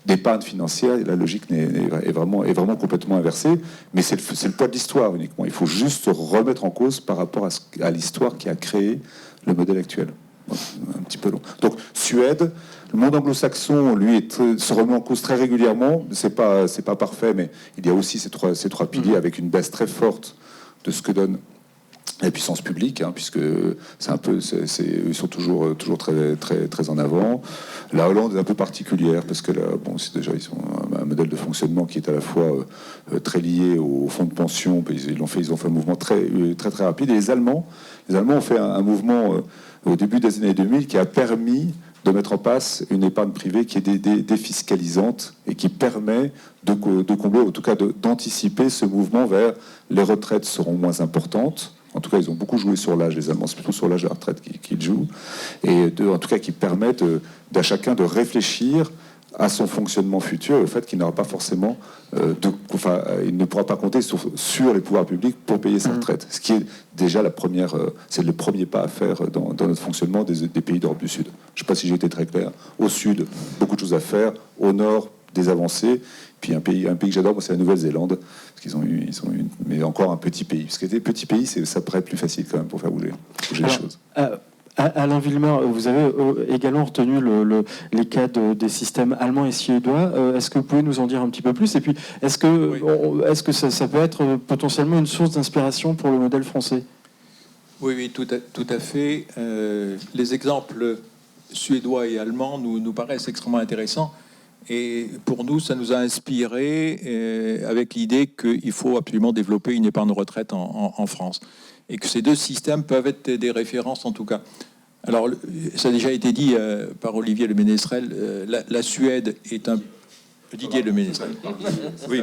d'épargne financière, la logique est vraiment complètement inversée, mais c'est le poids de l'histoire uniquement. Il faut juste remettre en cause par rapport à l'histoire qui a créé le modèle actuel. Un petit peu long. Donc Suède, le monde anglo-saxon, lui, se remet en cause très régulièrement. C'est pas parfait, mais il y a aussi ces trois piliers avec une baisse très forte de ce que donne la puissance publique, puisque ils sont toujours très en avant. La Hollande est un peu particulière parce que là, c'est déjà ils ont un modèle de fonctionnement qui est à la fois très lié au fonds de pension. Ils ont fait un mouvement très rapide. Et les Allemands ont fait un mouvement au début des années 2000 qui a permis de mettre en place une épargne privée qui est défiscalisante et qui permet de combler, en tout cas d'anticiper ce mouvement vers les retraites seront moins importantes. En tout cas, ils ont beaucoup joué sur l'âge, les Allemands. C'est plutôt sur l'âge de la retraite qu'ils jouent. Et en tout cas, qui permettent à chacun de réfléchir à son fonctionnement futur, au fait qu'il n'aura pas forcément il ne pourra pas compter sur les pouvoirs publics pour payer sa retraite. Ce qui est déjà c'est le premier pas à faire dans notre fonctionnement des pays d'Europe du Sud. Je ne sais pas si j'ai été très clair. Au Sud, beaucoup de choses à faire. Au Nord, des avancées. Puis un pays que j'adore, c'est la Nouvelle-Zélande, parce qu'ils ont eu, mais encore un petit pays. Parce que les petits pays, ça paraît plus facile quand même pour faire bouger les choses. Alain Villemeur, vous avez également retenu les cas des systèmes allemands et suédois. Est-ce que vous pouvez nous en dire un petit peu plus? Et puis, est-ce que ça peut être potentiellement une source d'inspiration pour le modèle français? Oui, tout à fait. Les exemples suédois et allemands nous paraissent extrêmement intéressants. Et pour nous, ça nous a inspiré avec l'idée qu'il faut absolument développer une épargne retraite en France. Et que ces deux systèmes peuvent être des références en tout cas. Alors, ça a déjà été dit par Olivier Le Ménestrel, la Suède est un... Didier Le Ménestrel. Oui.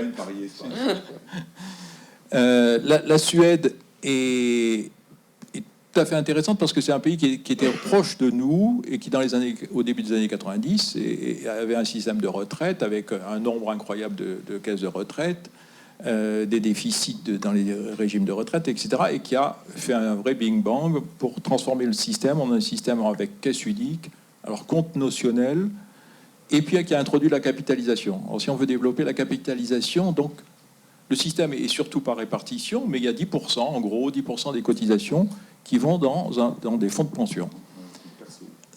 La Suède est tout à fait intéressante parce que c'est un pays qui était proche de nous et qui, au début des années 90, avait un système de retraite avec un nombre incroyable de caisses de retraite, des déficits dans les régimes de retraite, etc., et qui a fait un vrai bing bang pour transformer le système en un système avec caisse unique, alors compte notionnel, et puis qui a introduit la capitalisation. Alors si on veut développer la capitalisation, donc le système est surtout par répartition, mais il y a 10%, en gros 10% des cotisations qui vont dans des fonds de pension,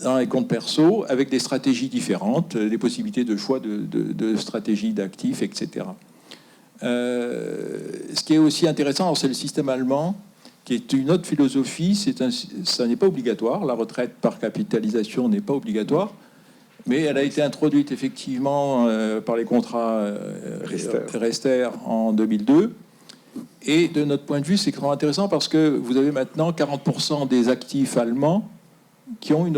dans les comptes perso, avec des stratégies différentes, des possibilités de choix de stratégies d'actifs, etc. Ce qui est aussi intéressant, c'est le système allemand, qui est une autre philosophie. Ça n'est pas obligatoire. La retraite par capitalisation n'est pas obligatoire, mais elle a été introduite effectivement par les contrats Rester en 2002. Et de notre point de vue, c'est extrêmement intéressant parce que vous avez maintenant 40% des actifs allemands qui ont une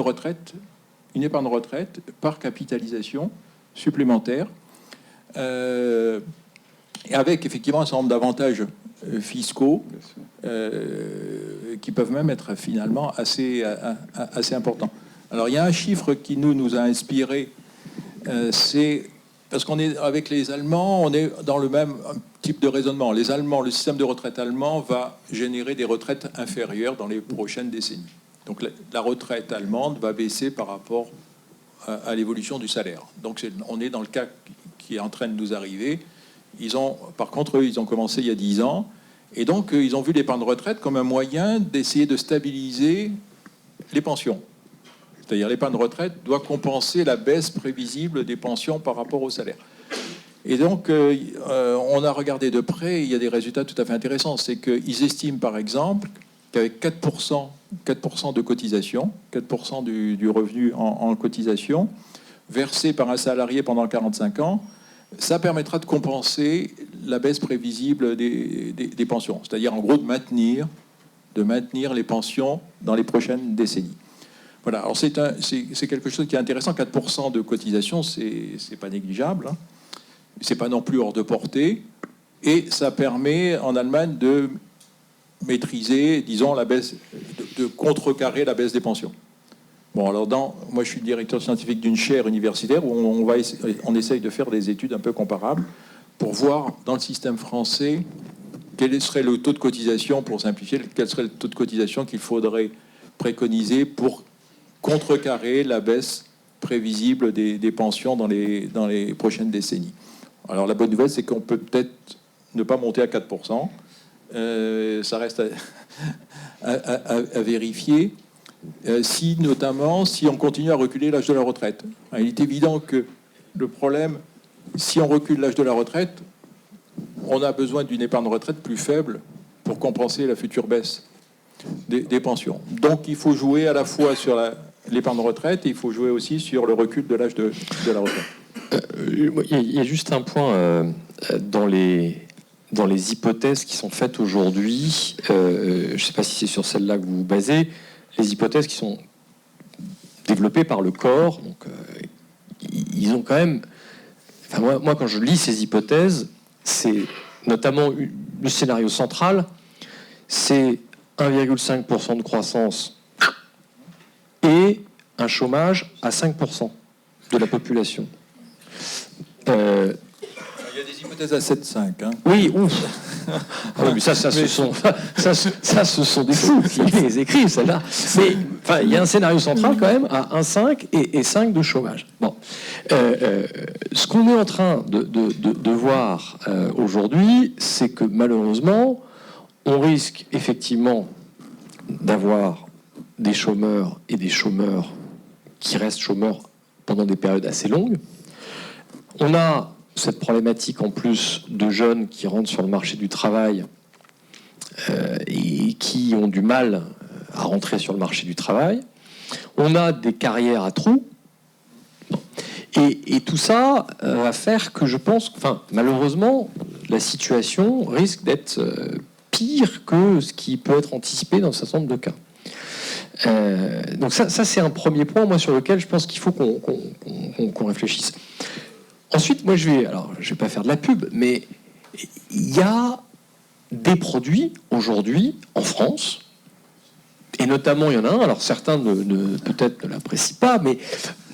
épargne retraite par capitalisation supplémentaire. Et avec effectivement un certain nombre d'avantages fiscaux qui peuvent même être finalement assez importants. Alors il y a un chiffre qui nous a inspiré, c'est parce qu'on est avec les Allemands, on est dans le même type de raisonnement. Les Allemands, le système de retraite allemand va générer des retraites inférieures dans les prochaines décennies. Donc la retraite allemande va baisser par rapport à l'évolution du salaire. Donc on est dans le cas qui est en train de nous arriver. Par contre, ils ont commencé il y a 10 ans, et donc ils ont vu l'épargne retraite comme un moyen d'essayer de stabiliser les pensions. C'est-à-dire l'épargne retraite doit compenser la baisse prévisible des pensions par rapport au salaire. Et donc, on a regardé de près, il y a des résultats tout à fait intéressants. C'est qu'ils estiment, par exemple, qu'avec 4% de cotisation, 4% du revenu en cotisation, versé par un salarié pendant 45 ans, ça permettra de compenser la baisse prévisible des pensions. C'est-à-dire, en gros, de maintenir les pensions dans les prochaines décennies. Voilà, alors c'est quelque chose qui est intéressant. 4% de cotisation, c'est pas négligeable. Hein. C'est pas non plus hors de portée. Et ça permet en Allemagne de maîtriser, disons, la baisse, de contrecarrer la baisse des pensions. Bon, alors moi je suis directeur scientifique d'une chaire universitaire où on essaye de faire des études un peu comparables pour voir dans le système français quel serait le taux de cotisation, pour simplifier, quel serait le taux de cotisation qu'il faudrait préconisés pour contrecarrer la baisse prévisible des pensions dans les prochaines décennies. Alors la bonne nouvelle, c'est qu'on peut peut-être ne pas monter à 4%. Ça reste à vérifier. Notamment si on continue à reculer l'âge de la retraite. Il est évident que le problème, si on recule l'âge de la retraite, on a besoin d'une épargne retraite plus faible pour compenser la future baisse des pensions. Donc il faut jouer à la fois sur l'épargne retraite et il faut jouer aussi sur le recul de l'âge de la retraite. Il y a juste un point dans les hypothèses qui sont faites aujourd'hui. Je ne sais pas si c'est sur celle-là que vous vous basez. Les hypothèses qui sont développées par le corps, donc ils ont quand même. Enfin, moi, quand je lis ces hypothèses, c'est notamment le scénario central, c'est 1,5% de croissance et un chômage à 5% de la population. Il y a des hypothèses à 7,5. Hein. Oui, ouf. Ah oui, mais ce sont des fous qui les écrivent, celle-là. Mais enfin, il y a un scénario central quand même à 1,5 et 5 de chômage. Bon, ce qu'on est en train de voir aujourd'hui, c'est que malheureusement, on risque effectivement d'avoir des chômeurs et des chômeurs qui restent chômeurs pendant des périodes assez longues. On a cette problématique en plus de jeunes qui rentrent sur le marché du travail et qui ont du mal à rentrer sur le marché du travail. On a des carrières à trous. Et tout ça va faire que je pense, malheureusement, la situation risque d'être pire que ce qui peut être anticipé dans un certain nombre de cas. Donc ça c'est un premier point, moi, sur lequel je pense qu'il faut qu'on réfléchisse. Ensuite, moi, je vais pas faire de la pub, mais il y a des produits aujourd'hui en France, et notamment il y en a un. Alors certains peut-être ne l'apprécient pas, mais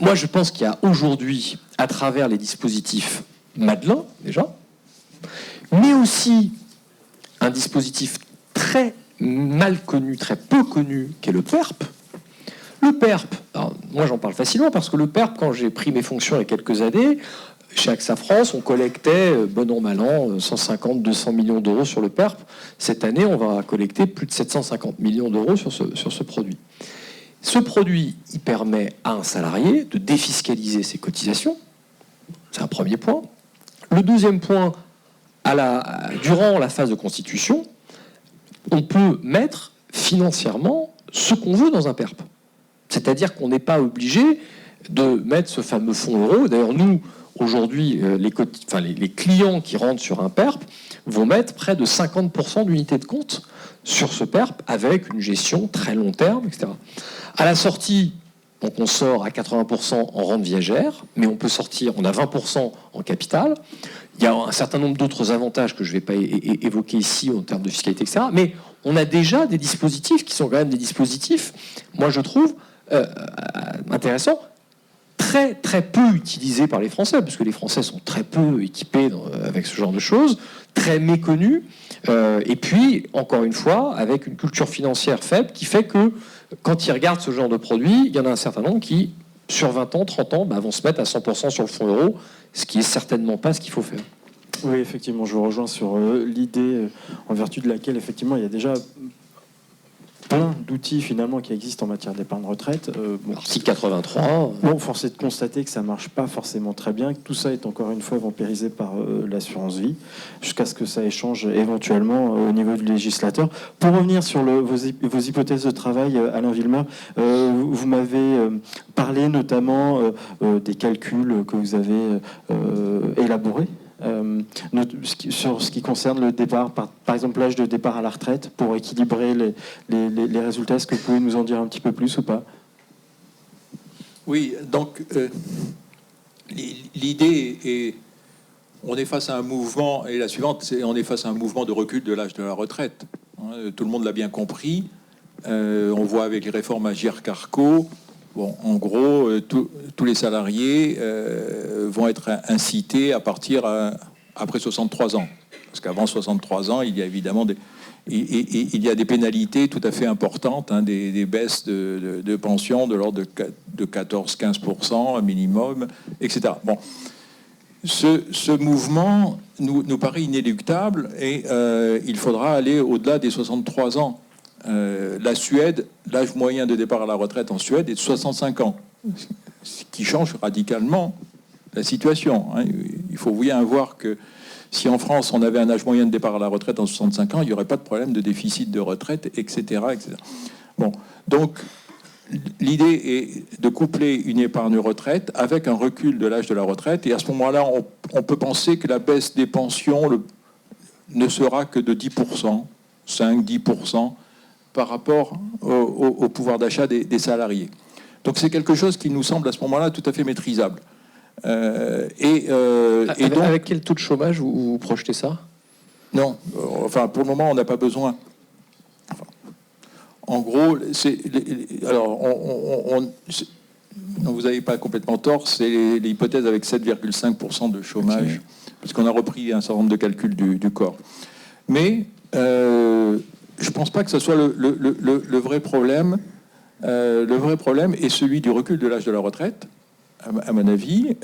moi, je pense qu'il y a aujourd'hui, à travers les dispositifs Madelin déjà, mais aussi un dispositif très mal connu, très peu connu, qui est le PERP. Le PERP, alors, moi j'en parle facilement parce que le PERP, quand j'ai pris mes fonctions il y a quelques années, chez AXA France, on collectait, bon an, mal an, 150, 200 millions d'euros sur le PERP. Cette année, on va collecter plus de 750 millions d'euros sur ce produit. Ce produit, il permet à un salarié de défiscaliser ses cotisations. C'est un premier point. Le deuxième point, durant la phase de constitution, on peut mettre financièrement ce qu'on veut dans un PERP. C'est-à-dire qu'on n'est pas obligé de mettre ce fameux fonds euro. D'ailleurs, nous, aujourd'hui, les clients qui rentrent sur un PERP vont mettre près de 50% d'unités de compte sur ce PERP avec une gestion très long terme, etc. À la sortie, donc on sort à 80% en rente viagère, mais on peut sortir, on a 20% en capital. Il y a un certain nombre d'autres avantages que je ne vais pas évoquer ici en termes de fiscalité, etc. Mais on a déjà des dispositifs qui sont quand même des dispositifs, moi je trouve, intéressants, très très peu utilisés par les Français, parce que les Français sont très peu équipés avec ce genre de choses, très méconnus, et puis, encore une fois, avec une culture financière faible qui fait que, quand ils regardent ce genre de produit, il y en a un certain nombre qui, sur 20 ans, 30 ans, vont se mettre à 100% sur le fonds euro, ce qui n'est certainement pas ce qu'il faut faire. Oui, effectivement, je vous rejoins sur l'idée en vertu de laquelle, effectivement, il y a déjà plein d'outils finalement qui existent en matière d'épargne retraite. Article 83. Bon, force est de constater que ça marche pas forcément très bien, que tout ça est encore une fois vampirisé par l'assurance vie, jusqu'à ce que ça échange éventuellement au niveau du législateur. Pour revenir sur vos hypothèses de travail, Alain Villemeur, vous m'avez parlé notamment des calculs que vous avez élaborés. Sur ce qui concerne le départ, par exemple l'âge de départ à la retraite, pour équilibrer les résultats. Est-ce que vous pouvez nous en dire un petit peu plus ou pas? Oui, donc l'idée est, on est face à un mouvement, et la suivante, c'est on est face à un mouvement de recul de l'âge de la retraite. Tout le monde l'a bien compris. On voit avec les réformes Agirc-Arrco, bon, en gros, tous les salariés vont être incités à partir après 63 ans. Parce qu'avant 63 ans, il y a évidemment il y a des pénalités tout à fait importantes, hein, des baisses de pension de l'ordre de 14-15% un minimum, etc. Bon, ce mouvement nous paraît inéluctable et il faudra aller au-delà des 63 ans. La Suède, l'âge moyen de départ à la retraite en Suède est de 65 ans, ce qui change radicalement la situation. Hein. Il faut bien voir que si en France, on avait un âge moyen de départ à la retraite en 65 ans, il n'y aurait pas de problème de déficit de retraite, etc. etc. Bon, donc, l'idée est de coupler une épargne retraite avec un recul de l'âge de la retraite. Et à ce moment-là, on peut penser que la baisse des pensions ne sera que de 10%, 5-10% par rapport au pouvoir d'achat des salariés. Donc, c'est quelque chose qui nous semble à ce moment-là tout à fait maîtrisable. Et donc, avec quel taux de chômage vous projetez ça? Non, enfin pour le moment on n'a pas besoin. Enfin, en gros, non, vous n'avez pas complètement tort, c'est l'hypothèse avec 7,5% de chômage, puisqu'on a repris un certain nombre de calculs du corps. Mais je ne pense pas que ce soit le vrai problème. Le vrai problème est celui du recul de l'âge de la retraite, à mon avis,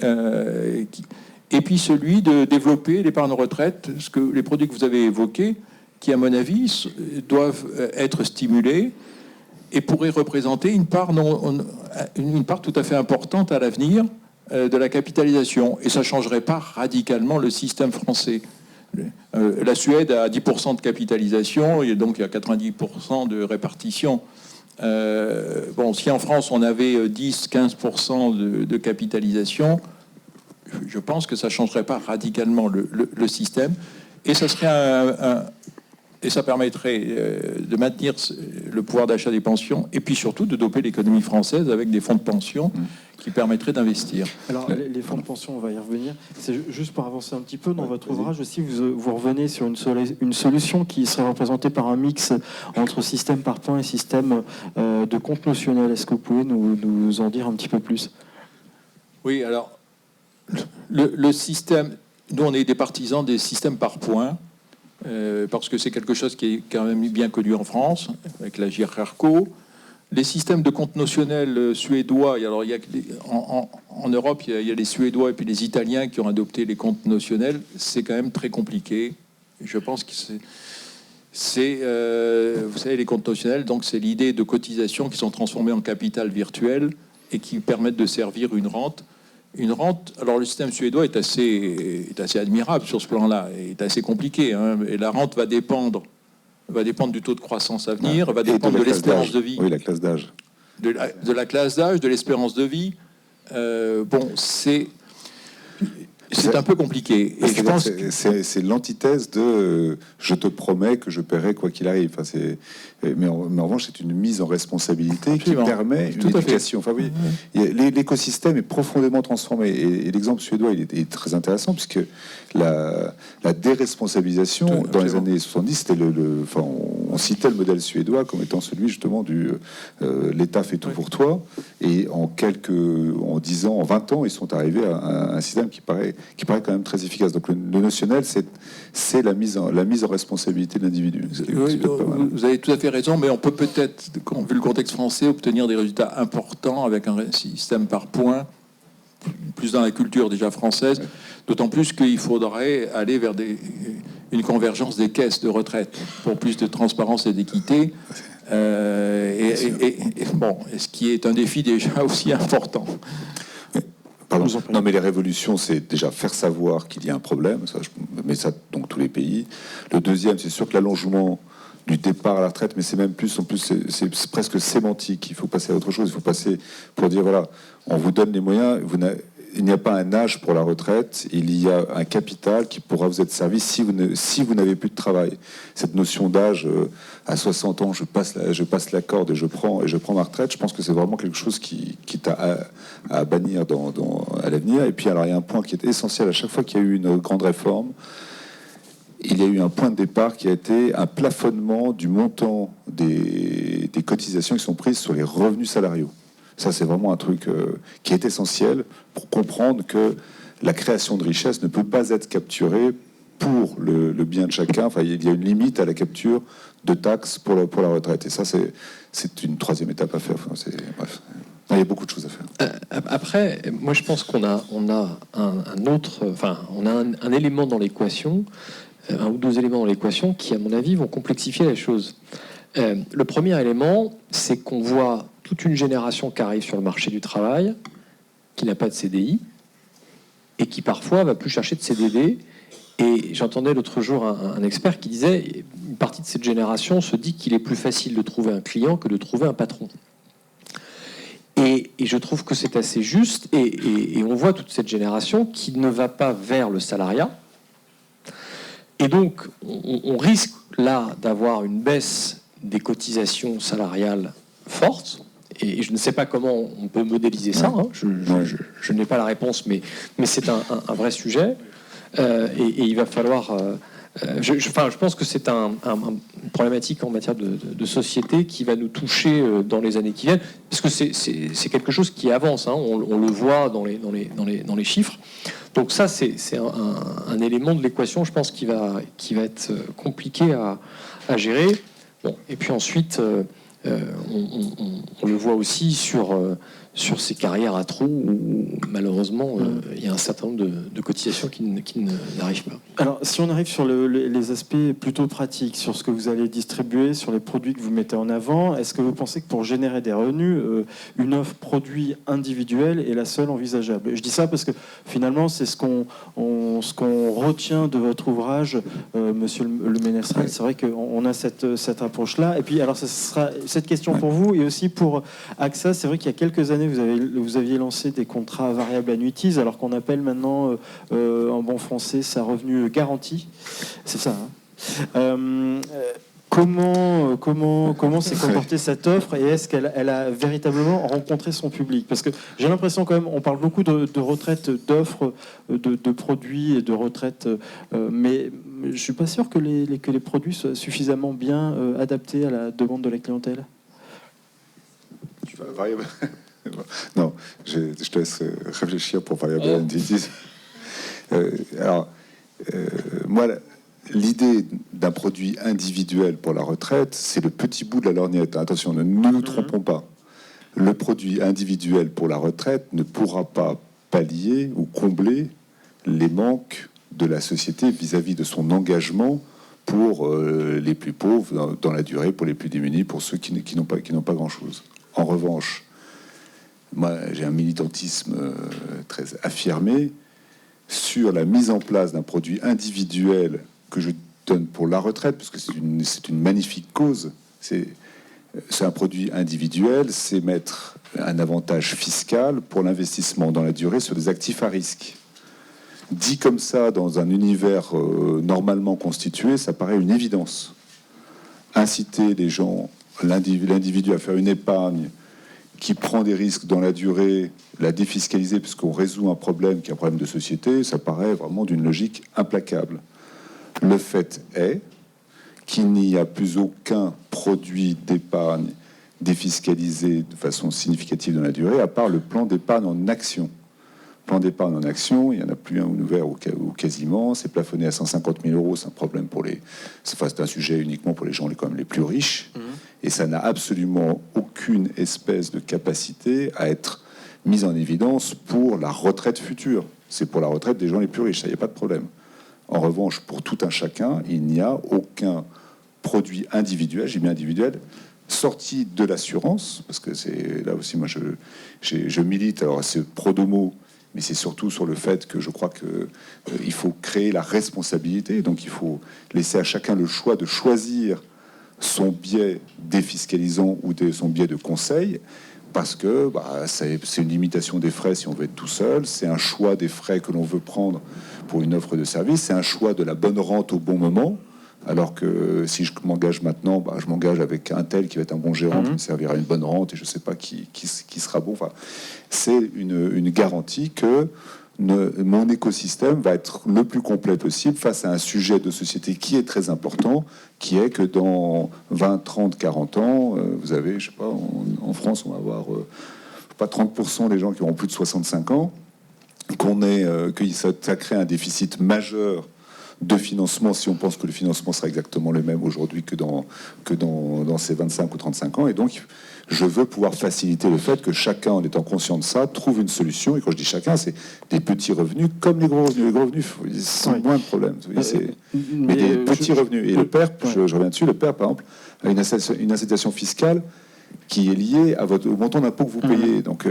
et puis celui de développer l'épargne retraite, les produits que vous avez évoqués, qui, à mon avis, doivent être stimulés et pourraient représenter une part tout à fait importante à l'avenir de la capitalisation. Et ça ne changerait pas radicalement le système français. La Suède a 10% de capitalisation, et donc il y a 90% de répartition. Bon, si en France on avait 10-15% de capitalisation, je pense que ça ne changerait pas radicalement le système, et ça serait et ça permettrait de maintenir le pouvoir d'achat des pensions, et puis surtout de doper l'économie française avec des fonds de pension qui permettraient d'investir. Alors, les fonds de pension, on va y revenir. C'est juste pour avancer un petit peu. Dans votre ouvrage aussi, vous revenez sur une solution qui serait représentée par un mix entre système par points et système de compte notionnel. Est-ce que vous pouvez nous en dire un petit peu plus? Oui, alors, le système, nous on est des partisans des systèmes par points, parce que c'est quelque chose qui est quand même bien connu en France, avec la GIRCARCO. Les systèmes de compte notionnel suédois, alors en Europe, il y a les Suédois et puis les Italiens qui ont adopté les comptes notionnels. C'est quand même très compliqué. Je pense que vous savez, les comptes notionnels, donc c'est l'idée de cotisations qui sont transformées en capital virtuel et qui permettent de servir une rente. Alors le système suédois est assez admirable sur ce plan-là, est assez compliqué, hein, et la rente va dépendre du taux de croissance à venir, va dépendre de l'espérance de vie. Oui, la classe d'âge. De la classe d'âge, de l'espérance de vie. Bon, c'est un peu compliqué. Et je pense que c'est l'antithèse de je te promets que je paierai quoi qu'il arrive. Enfin, mais en revanche, c'est une mise en responsabilité Absolument. Qui permet une éducation. Enfin, oui, l'écosystème est profondément transformé. Et l'exemple suédois, il est très intéressant, puisque la déresponsabilisation, dans les années 70, c'était enfin, on citait le modèle suédois comme étant celui justement du l'État fait tout pour toi. Et en 10 ans, en 20 ans, ils sont arrivés à un système qui paraît quand même très efficace. Donc le notionnel, c'est la mise en responsabilité de l'individu. Oui, vous avez tout à fait raison, mais on peut peut-être, vu le contexte français, obtenir des résultats importants avec un système par points, plus dans la culture déjà française, d'autant plus qu'il faudrait aller vers une convergence des caisses de retraite pour plus de transparence et d'équité, ce qui est un défi déjà aussi important. Pardon. Non, mais les révolutions, c'est déjà faire savoir qu'il y a un problème, mais ça, donc tous les pays. Le deuxième, c'est sûr que l'allongement du départ à la retraite, mais c'est même plus, en plus, c'est presque sémantique. Il faut passer à autre chose. Il faut passer pour dire, voilà, on vous donne les moyens, il n'y a pas un âge pour la retraite, il y a un capital qui pourra vous être servi si vous n'avez plus de travail. Cette notion d'âge, à 60 ans, je passe la corde et je prends ma retraite, je pense que c'est vraiment quelque chose qui est à bannir à l'avenir. Et puis, alors, il y a un point qui est essentiel à chaque fois qu'il y a eu une grande réforme. Il y a eu un point de départ qui a été un plafonnement du montant des cotisations qui sont prises sur les revenus salariaux. Ça, c'est vraiment un truc qui est essentiel pour comprendre que la création de richesse ne peut pas être capturée pour le bien de chacun. Enfin, il y a une limite à la capture de taxes pour la retraite. Et ça, c'est une troisième étape à faire. Enfin, bref. Il y a beaucoup de choses à faire. Après, moi je pense qu'on a un autre, enfin on a un élément dans l'équation, un ou deux éléments dans l'équation qui, à mon avis, vont complexifier la chose. Le premier élément, c'est qu'on voit toute une génération qui arrive sur le marché du travail, qui n'a pas de CDI, et qui parfois va plus chercher de CDD. Et j'entendais l'autre jour un expert qui disait une partie de cette génération se dit qu'il est plus facile de trouver un client que de trouver un patron. Et je trouve que c'est assez juste, et on voit toute cette génération qui ne va pas vers le salariat. Et donc, on risque là d'avoir une baisse des cotisations salariales forte, et je ne sais pas comment on peut modéliser ça, hein. Je n'ai pas la réponse, mais c'est un vrai sujet, et il va falloir... je pense que c'est une problématique en matière de société qui va nous toucher dans les années qui viennent, parce que c'est quelque chose qui avance, hein, on le voit dans les chiffres. Donc ça, c'est un élément de l'équation, je pense, qui va être compliqué à gérer. Bon, et puis ensuite, on le voit aussi sur ces carrières à trous où malheureusement il y a un certain nombre de cotisations qui n'arrivent pas. Alors, si on arrive sur les aspects plutôt pratiques, sur ce que vous allez distribuer, sur les produits que vous mettez en avant, est-ce que vous pensez que pour générer des revenus, une offre produit individuelle est la seule envisageable? Je dis ça parce que finalement, c'est ce qu'on retient de votre ouvrage, Monsieur le Ménestrel. C'est vrai qu'on a cette approche-là. Et puis, alors, ça sera cette question pour vous et aussi pour AXA. C'est vrai qu'il y a quelques années, vous aviez lancé des contrats variables annuities, alors qu'on appelle maintenant, en bon français, ça revenu garanti. C'est ça, hein. Comment s'est comportée cette offre et est-ce qu'elle a véritablement rencontré son public? Parce que j'ai l'impression quand même, on parle beaucoup de retraite, d'offres, de produits et de retraite, mais je suis pas sûr que les produits soient suffisamment bien adaptés à la demande de la clientèle. Variable. Non, je te laisse réfléchir pour variable annuities. Moi, l'idée d'un produit individuel pour la retraite, c'est le petit bout de la lorgnette. Attention, ne nous trompons pas. Le produit individuel pour la retraite ne pourra pas pallier ou combler les manques de la société vis-à-vis de son engagement pour les plus pauvres dans la durée, pour les plus démunis, pour ceux qui n'ont pas grand-chose. En revanche, moi, j'ai un militantisme très affirmé sur la mise en place d'un produit individuel que je donne pour la retraite, parce que c'est une magnifique cause. C'est un produit individuel, c'est mettre un avantage fiscal pour l'investissement dans la durée sur des actifs à risque. Dit comme ça, dans un univers normalement constitué, ça paraît une évidence. Inciter les gens, l'individu à faire une épargne qui prend des risques dans la durée, la défiscaliser puisqu'on résout un problème qui est un problème de société, ça paraît vraiment d'une logique implacable. Le fait est qu'il n'y a plus aucun produit d'épargne défiscalisé de façon significative dans la durée, à part le plan d'épargne en action. Plan d'épargne en action, il n'y en a plus un ouvert ou quasiment, c'est plafonné à 150 000 €, c'est un problème pour c'est un sujet uniquement pour les gens quand même les plus riches, et ça n'a absolument aucune espèce de capacité à être mise en évidence pour la retraite future. C'est pour la retraite des gens les plus riches, ça, il n'y a pas de problème. En revanche, pour tout un chacun, il n'y a aucun produit individuel, j'ai mis individuel, sorti de l'assurance, parce que c'est là aussi, moi je milite, alors c'est pro-domo, mais c'est surtout sur le fait que je crois que il faut créer la responsabilité, donc il faut laisser à chacun le choix de choisir son biais défiscalisant ou son biais de conseil, parce que c'est une limitation des frais si on veut être tout seul, c'est un choix des frais que l'on veut prendre pour une offre de service, c'est un choix de la bonne rente au bon moment, alors que si je m'engage maintenant, je m'engage avec un tel qui va être un bon gérant, qui me servira une bonne rente, et je ne sais pas qui sera bon. Enfin, c'est une garantie que mon écosystème va être le plus complet possible face à un sujet de société qui est très important, qui est que dans 20, 30, 40 ans, vous avez, je sais pas, en France, on va avoir pas 30% des gens qui auront plus de 65 ans, que ça crée un déficit majeur de financement, si on pense que le financement sera exactement le même aujourd'hui que dans ces 25 ou 35 ans. Et donc, je veux pouvoir faciliter le fait que chacun, en étant conscient de ça, trouve une solution. Et quand je dis chacun, c'est des petits revenus comme les gros revenus. Les gros revenus, c'est moins de problème. Mais des petits revenus. Et le PERP, je reviens dessus, le PERP, par exemple, a une incitation fiscale qui est liée au montant d'impôt que vous payez. Donc,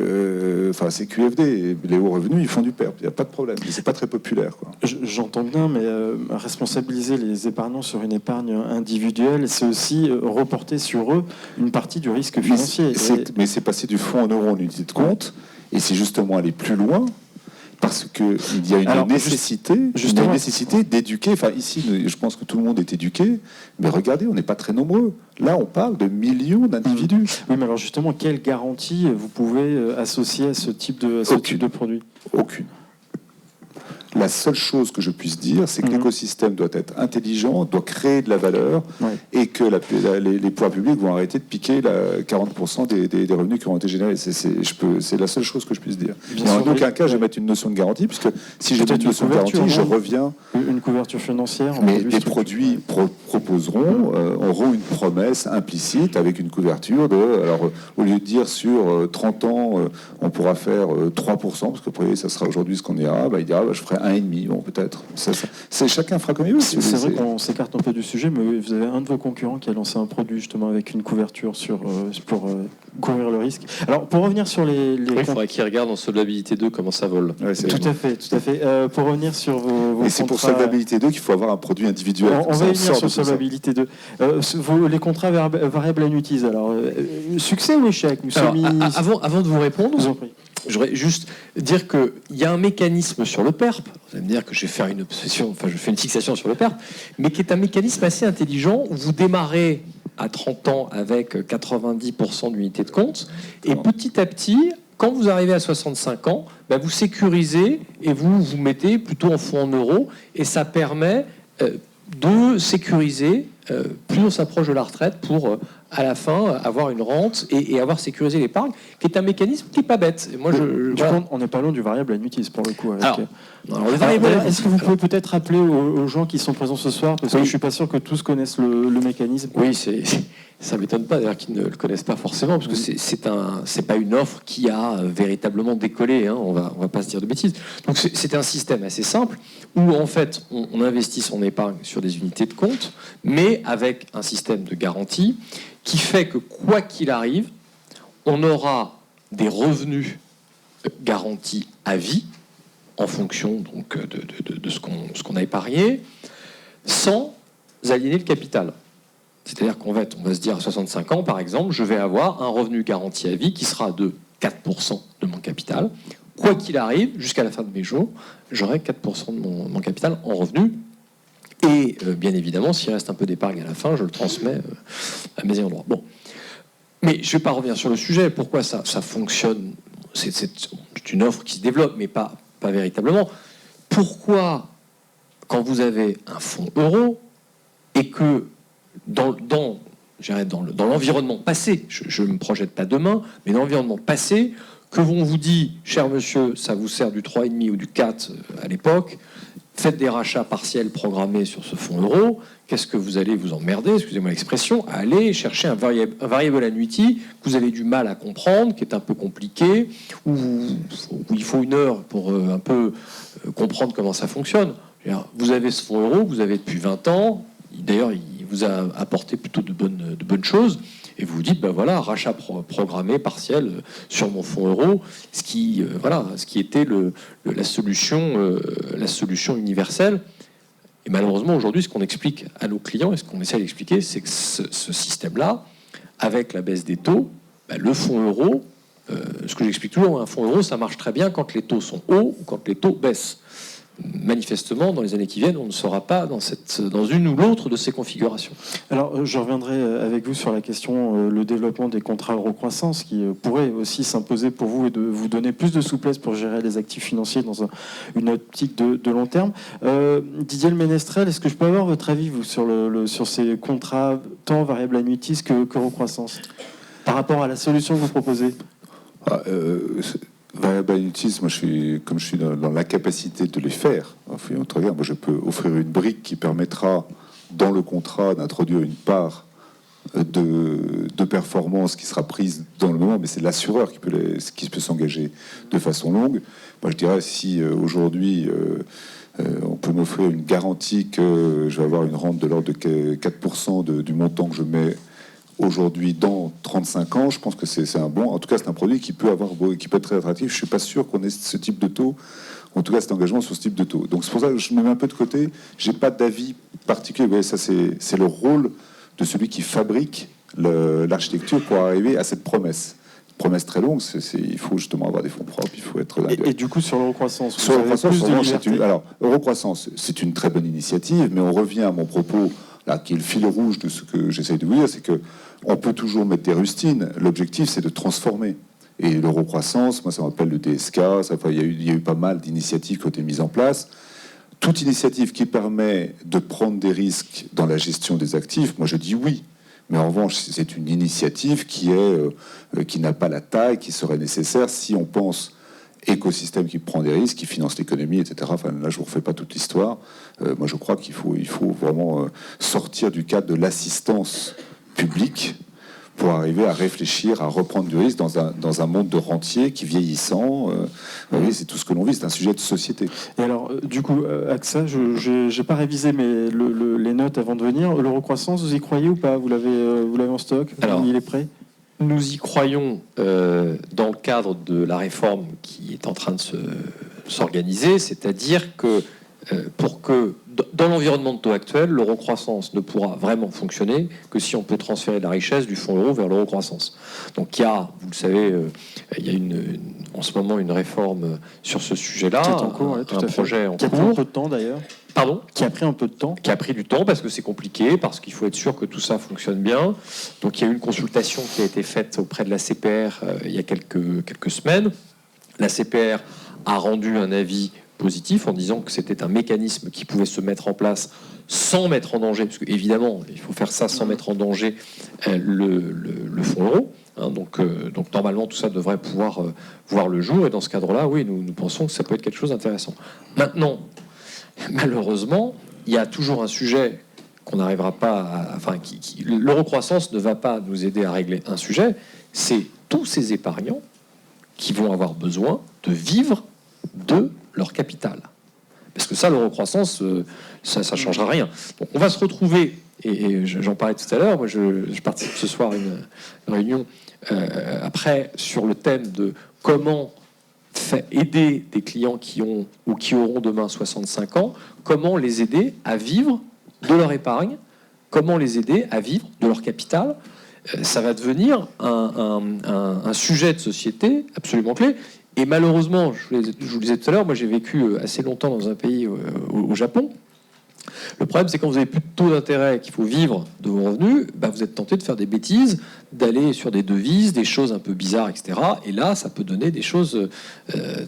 c'est QFD. Et les hauts revenus, ils font du PERP. Il n'y a pas de problème. Mais c'est pas très populaire, quoi. J'entends bien, mais responsabiliser les épargnants sur une épargne individuelle, c'est aussi reporter sur eux une partie du risque financier. Mais c'est passer du fonds en euros en unité de compte, et c'est justement aller plus loin, parce qu'il y a une nécessité d'éduquer. Enfin, ici, je pense que tout le monde est éduqué, mais regardez, on n'est pas très nombreux. Là, on parle de millions d'individus. Oui, mais alors justement, quelle garantie vous pouvez associer à ce type de produit ? Aucune. La seule chose que je puisse dire, c'est que l'écosystème doit être intelligent, doit créer de la valeur, et que les pouvoirs publics vont arrêter de piquer 40% des revenus qui ont été générés. C'est la seule chose que je puisse dire. Mais en aucun cas, je vais mettre une notion de garantie, puisque si j'ai une notion de garantie, je reviens... Une couverture financière. Mais les produits auront une promesse implicite avec une couverture alors, au lieu de dire sur 30 ans, on pourra faire 3%, parce que vous voyez, ça sera aujourd'hui ce qu'on dira, il dira, je ferai 1,5, bon, peut-être. Chacun fera comme il veut. C'est vrai qu'on s'écarte un peu du sujet, mais vous avez un de vos concurrents qui a lancé un produit justement avec une couverture pour couvrir le risque. Alors, pour revenir sur il faudrait qu'ils regardent en solvabilité 2 comment ça vole. Ouais, tout à fait. Pour revenir sur vos et c'est pour solvabilité 2 qu'il faut avoir un produit individuel. On va y venir sur solvabilité 2. Les contrats variables annuities, alors, succès ou échec? Avant de vous répondre, je vous en prie. Je voudrais juste dire qu'il y a un mécanisme sur le PERP, vous allez me dire que je vais faire une obsession, je fais une fixation sur le PERP, mais qui est un mécanisme assez intelligent où vous démarrez à 30 ans avec 90% d'unités de compte, et petit à petit, quand vous arrivez à 65 ans, vous sécurisez et vous mettez plutôt en fonds en euros, et ça permet de sécuriser plus on s'approche de la retraite pour à la fin avoir une rente et avoir sécurisé l'épargne, qui est un mécanisme qui n'est pas bête. Et moi, on n'est pas loin du variable annuities pour le coup. Est-ce que vous pouvez peut-être rappeler aux gens qui sont présents ce soir, parce que je ne suis pas sûr que tous connaissent le mécanisme. Oui, ça ne m'étonne pas d'ailleurs qu'ils ne le connaissent pas forcément, parce que c'est pas une offre qui a véritablement décollé, on va pas se dire de bêtises. Donc c'est un système assez simple où en fait on investit son épargne sur des unités de compte, mais avec un système de garantie qui fait que quoi qu'il arrive, on aura des revenus garantis à vie en fonction donc de ce qu'on a épargné, sans aliéner le capital. C'est-à-dire qu'on va se dire à 65 ans, par exemple, je vais avoir un revenu garanti à vie qui sera de 4% de mon capital. Quoi qu'il arrive, jusqu'à la fin de mes jours, j'aurai 4% de mon capital en revenu. Et bien évidemment, s'il reste un peu d'épargne à la fin, je le transmets à mes ayants droit. Bon. Mais je ne vais pas revenir sur le sujet. Pourquoi ça fonctionne? C'est une offre qui se développe, mais pas véritablement. Pourquoi, quand vous avez un fonds euro et que dans l'environnement passé, je ne me projette pas demain, mais dans l'environnement passé, que l'on vous dit, cher monsieur, ça vous sert du 3,5 ou du 4 à l'époque, faites des rachats partiels programmés sur ce fonds euro, qu'est-ce que vous allez vous emmerder, excusez-moi l'expression, à aller chercher un variable annuity que vous avez du mal à comprendre, qui est un peu compliqué, où il faut une heure pour un peu comprendre comment ça fonctionne. Vous avez ce fonds euro, vous avez depuis 20 ans, d'ailleurs il vous a apporté plutôt de bonnes choses, et vous vous dites, rachat programmé partiel sur mon fonds euro, ce qui était la solution universelle. Et malheureusement, aujourd'hui, ce qu'on explique à nos clients, et ce qu'on essaie d'expliquer, c'est que ce système-là, avec la baisse des taux, le fonds euro, ce que j'explique toujours, un fonds euro, ça marche très bien quand les taux sont hauts ou quand les taux baissent. Manifestement, dans les années qui viennent, on ne sera pas dans une ou l'autre de ces configurations. Alors, je reviendrai avec vous sur la question, le développement des contrats euro-croissance, qui pourrait aussi s'imposer pour vous et de vous donner plus de souplesse pour gérer les actifs financiers dans une optique de long terme. Didier Le Ménestrel, est-ce que je peux avoir votre avis, vous, sur ces contrats tant variables annuities qu'euro-croissance, par rapport à la solution que vous proposez? Variable inutile, moi comme je suis dans la capacité de les faire, enfin, moi je peux offrir une brique qui permettra dans le contrat d'introduire une part de performance qui sera prise dans le moment, mais c'est l'assureur qui peut s'engager de façon longue. Moi je dirais, si aujourd'hui on peut m'offrir une garantie que je vais avoir une rente de l'ordre de 4% du montant que je mets aujourd'hui dans 35 ans, je pense que c'est un bon. En tout cas, c'est un produit qui peut être très attractif. Je suis pas sûr qu'on ait ce type de taux. En tout cas, cet engagement sur ce type de taux. Donc c'est pour ça que je me mets un peu de côté. J'ai pas d'avis particulier. Vous voyez, ça c'est le rôle de celui qui fabrique l'architecture pour arriver à cette promesse. Promesse très longue. Il faut justement avoir des fonds propres. Il faut être là. Et du coup, sur l'eurocroissance, sur l'eurocroissance, Eurocroissance, c'est une très bonne initiative, mais on revient à mon propos là, qui est le fil rouge de ce que j'essaye de vous dire, c'est que on peut toujours mettre des rustines. L'objectif, c'est de transformer. Et l'eurocroissance, moi, ça m'appelle le DSK. Il y a eu pas mal d'initiatives qui ont été mises en place. Toute initiative qui permet de prendre des risques dans la gestion des actifs, moi, je dis oui. Mais en revanche, c'est une initiative qui n'a pas la taille qui serait nécessaire si on pense écosystème qui prend des risques, qui finance l'économie, etc. Enfin, là, je ne vous refais pas toute l'histoire. Moi, je crois qu'il faut vraiment sortir du cadre de l'assistance publique pour arriver à réfléchir, à reprendre du risque dans un monde de rentiers qui vieillissant. Oui, c'est tout ce que l'on vit, c'est un sujet de société. Et alors, du coup, AXA, je n'ai pas révisé les notes avant de venir. L'eurocroissance, vous y croyez ou pas? Vous l'avez en stock? Alors, il est prêt? Nous y croyons dans le cadre de la réforme qui est en train de s'organiser, c'est-à-dire que pour que dans l'environnement de taux actuel, l'eurocroissance ne pourra vraiment fonctionner que si on peut transférer de la richesse du fonds euro vers l'eurocroissance. Donc il y a, vous le savez, il y a en ce moment une réforme sur ce sujet-là, qui est en cours, un projet en qui a pris un peu de temps d'ailleurs. Pardon ? Qui a pris un peu de temps. Qui a pris du temps parce que c'est compliqué, parce qu'il faut être sûr que tout ça fonctionne bien. Donc il y a eu une consultation qui a été faite auprès de la CPR il y a quelques semaines. La CPR a rendu un avis positif en disant que c'était un mécanisme qui pouvait se mettre en place sans mettre en danger, parce qu'évidemment, il faut faire ça sans mettre en danger le fonds euro. Hein, donc normalement, tout ça devrait pouvoir voir le jour. Et dans ce cadre-là, oui, nous pensons que ça peut être quelque chose d'intéressant. Maintenant, malheureusement, il y a toujours un sujet qu'on n'arrivera pas à... l'eurocroissance ne va pas nous aider à régler un sujet, c'est tous ces épargnants qui vont avoir besoin de vivre de leur capital. Parce que ça, l'eurocroissance, ça ne changera rien. Donc on va se retrouver, et j'en parlais tout à l'heure, moi je participe ce soir à une réunion après sur le thème de comment aider des clients qui ont ou qui auront demain 65 ans, comment les aider à vivre de leur épargne, comment les aider à vivre de leur capital. Ça va devenir un sujet de société absolument clé. Et malheureusement, je vous le disais tout à l'heure, moi j'ai vécu assez longtemps dans un pays au Japon. Le problème, c'est quand vous n'avez plus de taux d'intérêt, qu'il faut vivre de vos revenus, vous êtes tenté de faire des bêtises, d'aller sur des devises, des choses un peu bizarres, etc. Et là, ça peut donner des choses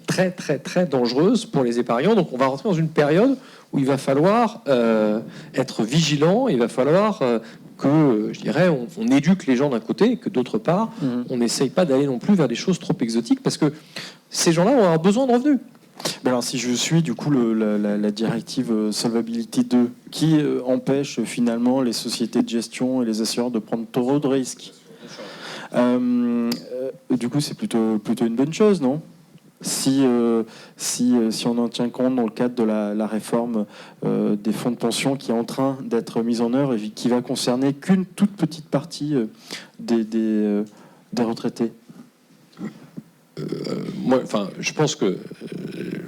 très, très, très dangereuses pour les épargnants. Donc on va rentrer dans une période où il va falloir être vigilant, il va falloir... que, je dirais, on éduque les gens d'un côté et que d'autre part, on n'essaye pas d'aller non plus vers des choses trop exotiques parce que ces gens-là vont avoir besoin de revenus. Mais alors, si je suis du coup la directive Solvability 2 qui empêche finalement les sociétés de gestion et les assureurs de prendre trop de risques, du coup, c'est plutôt une bonne chose, non ? Si on en tient compte dans le cadre de la réforme des fonds de pension qui est en train d'être mise en œuvre et qui va concerner qu'une toute petite partie des retraités. Je pense que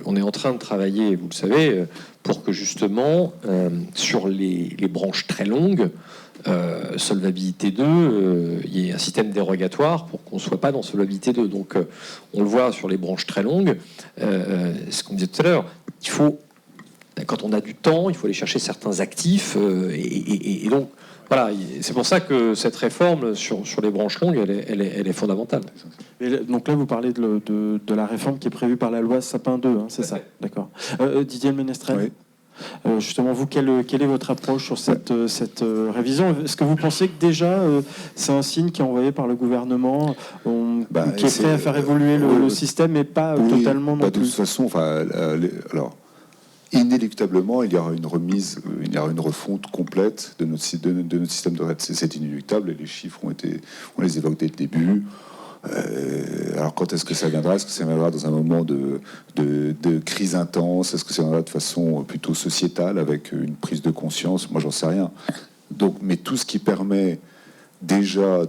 on est en train de travailler, vous le savez, pour que justement sur les branches très longues, Solvabilité 2, il y a un système dérogatoire pour qu'on ne soit pas dans Solvabilité 2. Donc, on le voit sur les branches très longues. Ce qu'on disait tout à l'heure, il faut, quand on a du temps, il faut aller chercher certains actifs. Et donc, voilà, c'est pour ça que cette réforme sur les branches longues, elle est fondamentale. Et donc là, vous parlez de la réforme qui est prévue par la loi Sapin 2, hein, c'est ça? D'accord. Didier Ménestrel. Oui. Justement, vous, quelle est votre approche sur cette révision? Est-ce que vous pensez que déjà c'est un signe qui est envoyé par le gouvernement, qui est prêt à faire évoluer le système, mais pas totalement non de plus? toute façon, alors, inéluctablement, il y aura une remise, il y aura une refonte complète de notre système de retraite. C'est inéluctable et les chiffres on les évoque dès le début. Alors quand est-ce que ça viendra? Est-ce que ça viendra dans un moment de crise intense? Est-ce que ça viendra de façon plutôt sociétale avec une prise de conscience? Moi, j'en sais rien. Donc, mais tout ce qui permet déjà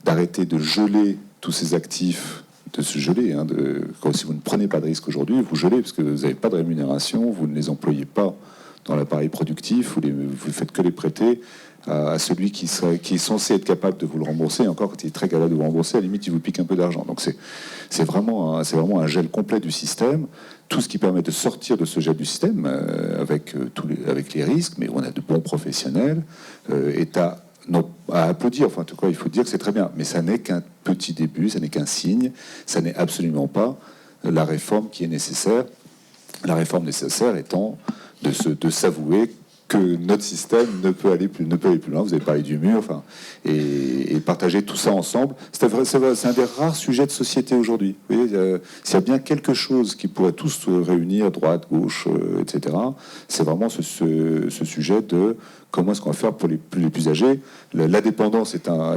d'arrêter de geler tous ces actifs, de se geler, si vous ne prenez pas de risque aujourd'hui, vous gelez parce que vous n'avez pas de rémunération, vous ne les employez pas dans l'appareil productif, vous faites que les prêter à celui qui est censé être capable de vous le rembourser. Et encore, quand il est très capable de vous rembourser, à la limite, il vous pique un peu d'argent. Donc c'est vraiment un gel complet du système. Tout ce qui permet de sortir de ce gel du système, avec les risques, mais on a de bons professionnels, est à applaudir. Enfin, en tout cas, il faut dire que c'est très bien. Mais ça n'est qu'un petit début, ça n'est qu'un signe. Ça n'est absolument pas la réforme qui est nécessaire. La réforme nécessaire étant de s'avouer que notre système ne peut aller plus loin. Vous avez parlé du mur, et partager tout ça ensemble. C'est un des rares sujets de société aujourd'hui. Vous voyez, s'il y a bien quelque chose qui pourrait tous réunir, droite, gauche, etc., c'est vraiment ce sujet de comment est-ce qu'on va faire pour les plus âgés. La dépendance étant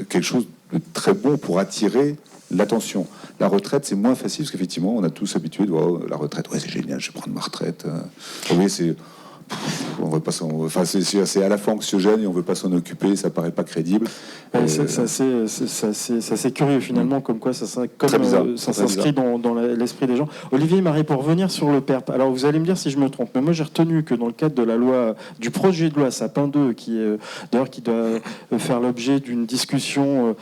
quelque chose de très bon pour attirer l'attention. La retraite, c'est moins facile parce qu'effectivement, on a tous habitué de voir la retraite. Ouais, c'est génial, je vais prendre ma retraite. Vous voyez, on veut pas c'est à la fois anxiogène et on veut pas s'en occuper, ça paraît pas crédible. C'est assez curieux finalement, comme quoi ça s'inscrit dans l'esprit des gens. Olivier Marie, pour revenir sur le PERP, alors vous allez me dire si je me trompe, mais moi j'ai retenu que dans le cadre de la loi, du projet de loi Sapin 2, qui doit faire l'objet d'une discussion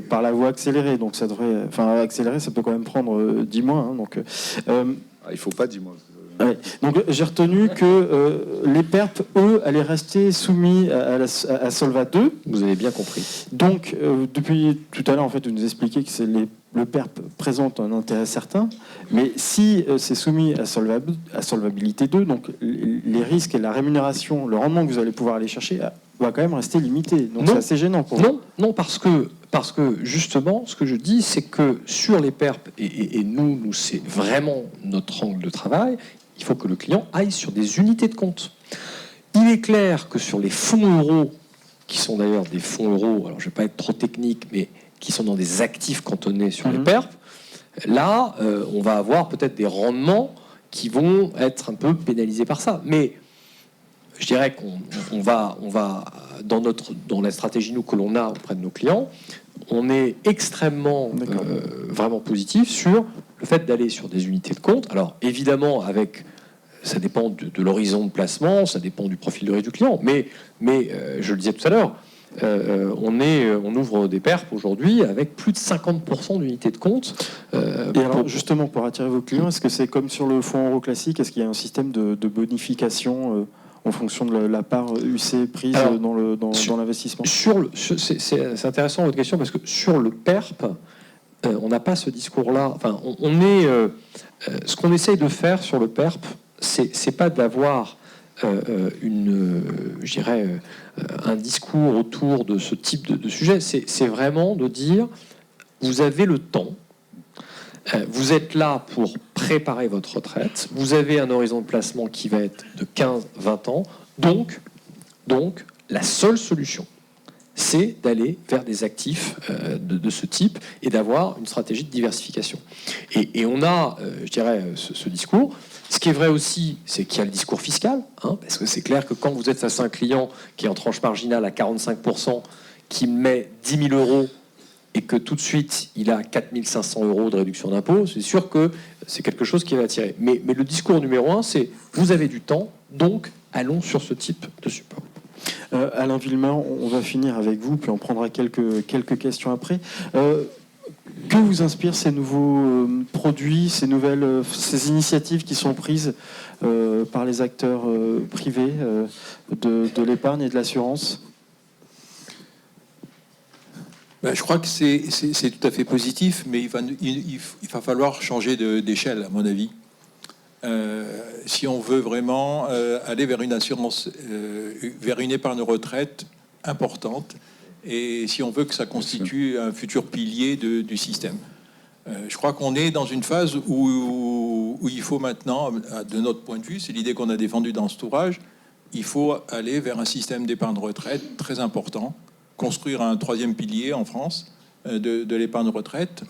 par la voie accélérée, donc ça devrait, accélérée, ça peut quand même prendre 10 mois, Il faut pas 10 mois. Ouais. Donc j'ai retenu que les PERP, eux, allaient rester soumis à Solva 2. Vous avez bien compris. Donc depuis tout à l'heure, en fait, vous nous expliquez que le PERP présente un intérêt certain, mais si c'est soumis à solvabilité 2, donc les risques et la rémunération, le rendement que vous allez pouvoir aller chercher va quand même rester limité. Donc c'est assez gênant pour vous. Non, parce que justement, ce que je dis, c'est que sur les PERP, et nous c'est vraiment notre angle de travail, il faut que le client aille sur des unités de compte. Il est clair que sur les fonds euros, qui sont d'ailleurs des fonds euros, alors je ne vais pas être trop technique, mais qui sont dans des actifs cantonnés sur les PERP, là, on va avoir peut-être des rendements qui vont être un peu pénalisés par ça. Mais je dirais qu'on va dans la stratégie que l'on a auprès de nos clients, on est extrêmement vraiment positif sur le fait d'aller sur des unités de compte. Alors évidemment, ça dépend de l'horizon de placement, ça dépend du profil de risque du client, mais je le disais tout à l'heure, on ouvre des PERP aujourd'hui avec plus de 50% d'unités de compte. Alors justement, pour attirer vos clients, est-ce que c'est comme sur le fonds euro classique? Est-ce qu'il y a un système de bonification en fonction de la part UC prise dans l'investissement? C'est intéressant votre question, parce que sur le PERP, on n'a pas ce discours-là. Enfin, ce qu'on essaye de faire sur le PERP, c'est pas d'avoir un discours autour de ce type de sujet. C'est vraiment de dire, vous avez le temps, vous êtes là pour préparer votre retraite, vous avez un horizon de placement qui va être de 15-20 ans, donc la seule solution, c'est d'aller vers des actifs de ce type et d'avoir une stratégie de diversification. Et on a, ce discours. Ce qui est vrai aussi, c'est qu'il y a le discours fiscal, parce que c'est clair que quand vous êtes face à un client qui est en tranche marginale à 45%, qui met 10 000 euros et que tout de suite, il a 4 500 euros de réduction d'impôt, c'est sûr que c'est quelque chose qui va attirer. Mais le discours numéro 1, c'est vous avez du temps, donc allons sur ce type de support. Alain Villemeur, on va finir avec vous, puis on prendra quelques questions après. Que vous inspirent ces nouveaux produits, ces initiatives qui sont prises par les acteurs privés de l'épargne et de l'assurance? Je crois que c'est tout à fait positif, mais il va falloir changer d'échelle, à mon avis. si on veut vraiment aller vers une assurance, vers une épargne retraite importante, et si on veut que ça constitue un futur pilier du système. Je crois qu'on est dans une phase où il faut maintenant, de notre point de vue, c'est l'idée qu'on a défendue dans cet ouvrage, il faut aller vers un système d'épargne retraite très important, construire un troisième pilier en France de l'épargne retraite.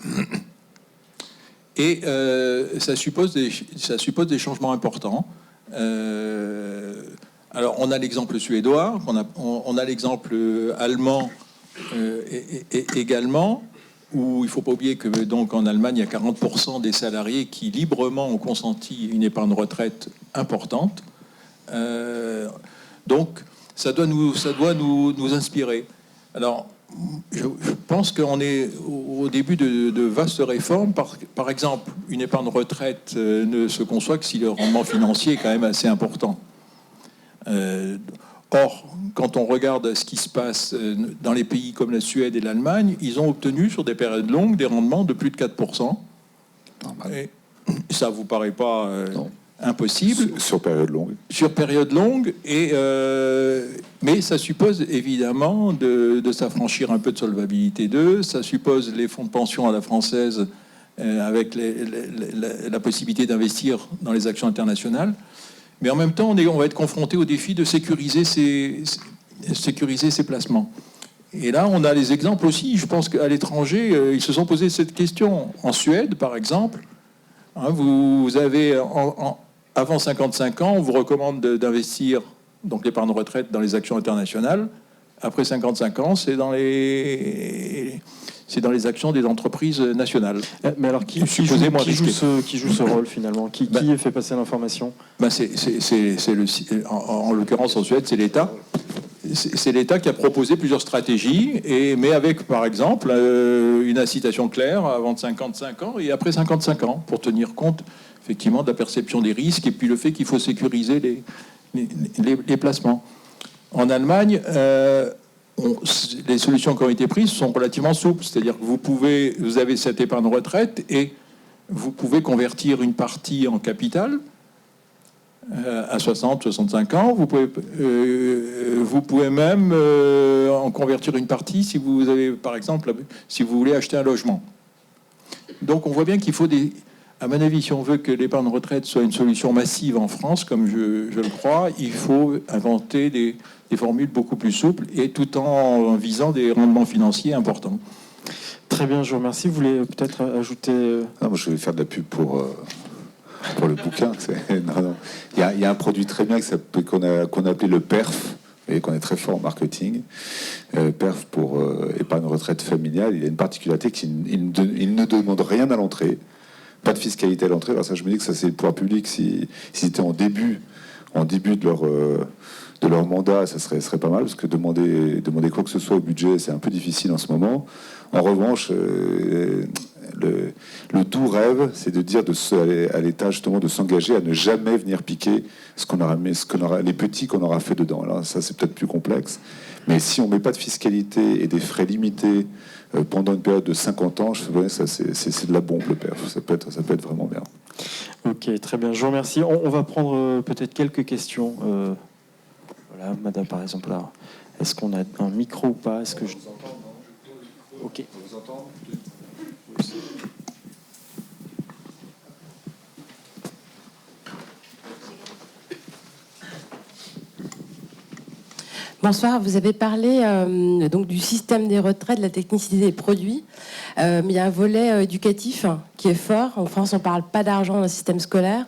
Et ça suppose des changements importants. Alors, on a l'exemple suédois, on a l'exemple allemand également, où il ne faut pas oublier que donc en Allemagne, il y a 40% des salariés qui librement ont consenti une épargne retraite importante. Donc, ça doit nous inspirer. Alors, je pense qu'on est au début de vastes réformes. Par exemple, une épargne retraite ne se conçoit que si le rendement financier est quand même assez important. Or, quand on regarde ce qui se passe dans les pays comme la Suède et l'Allemagne, ils ont obtenu sur des périodes longues des rendements de plus de 4%. Et ça ne vous paraît pas impossible? Sur période longue. Sur période longue, mais ça suppose évidemment de s'affranchir un peu de solvabilité 2, ça suppose les fonds de pension à la française avec la possibilité d'investir dans les actions internationales. Mais en même temps, on va être confronté au défi de sécuriser ces placements. Et là, on a les exemples aussi. Je pense qu'à l'étranger, ils se sont posé cette question. En Suède, par exemple, vous avez, avant 55 ans, on vous recommande d'investir donc l'épargne retraite dans les actions internationales. Après 55 ans, c'est dans les actions des entreprises nationales. Mais alors, qui joue ce rôle finalement? Qui fait passer l'information? En l'occurrence, en Suède, c'est l'État. C'est l'État qui a proposé plusieurs stratégies, mais avec, par exemple, une incitation claire avant de 55 ans et après 55 ans, pour tenir compte, effectivement, de la perception des risques et puis le fait qu'il faut sécuriser les placements. En Allemagne, les solutions qui ont été prises sont relativement souples, c'est-à-dire que vous avez cette épargne retraite et vous pouvez convertir une partie en capital à 60, 65 ans. Vous pouvez même en convertir une partie si vous avez, par exemple, si vous voulez acheter un logement. Donc on voit bien qu'il faut à mon avis, si on veut que l'épargne retraite soit une solution massive en France, comme je le crois, il faut inventer des formules beaucoup plus souples et tout en visant des rendements financiers importants. Très bien, je vous remercie. Vous voulez peut-être ajouter... Non, je vais faire de la pub pour le bouquin. Non. Il y a un produit très bien qu'on a appelé le PERF, et qu'on est très fort en marketing. PERF pour épargne retraite familiale. Il y a une particularité qu'il ne demande rien à l'entrée. Pas de fiscalité à l'entrée. Alors ça, je me dis que ça, c'est le pouvoir public. S'ils étaient en début de leur mandat, ça serait pas mal, parce que demander quoi que ce soit au budget, c'est un peu difficile en ce moment. En revanche, le doux rêve, c'est de dire à l'État justement de s'engager à ne jamais venir piquer les petits qu'on aura fait dedans. Alors ça, c'est peut-être plus complexe. Mais si on met pas de fiscalité et des frais limités pendant une période de 50 ans, c'est de la bombe, le PERF. Ça peut être vraiment bien. Ok, très bien. Je vous remercie. On va prendre peut-être quelques questions. Voilà, madame, par exemple, là. Est-ce qu'on a un micro ou pas? Est-ce que je vous entends? Ok. On vous entend? Bonsoir, vous avez parlé donc du système des retraites, de la technicité des produits, mais il y a un volet éducatif qui est fort. En France, on ne parle pas d'argent dans le système scolaire,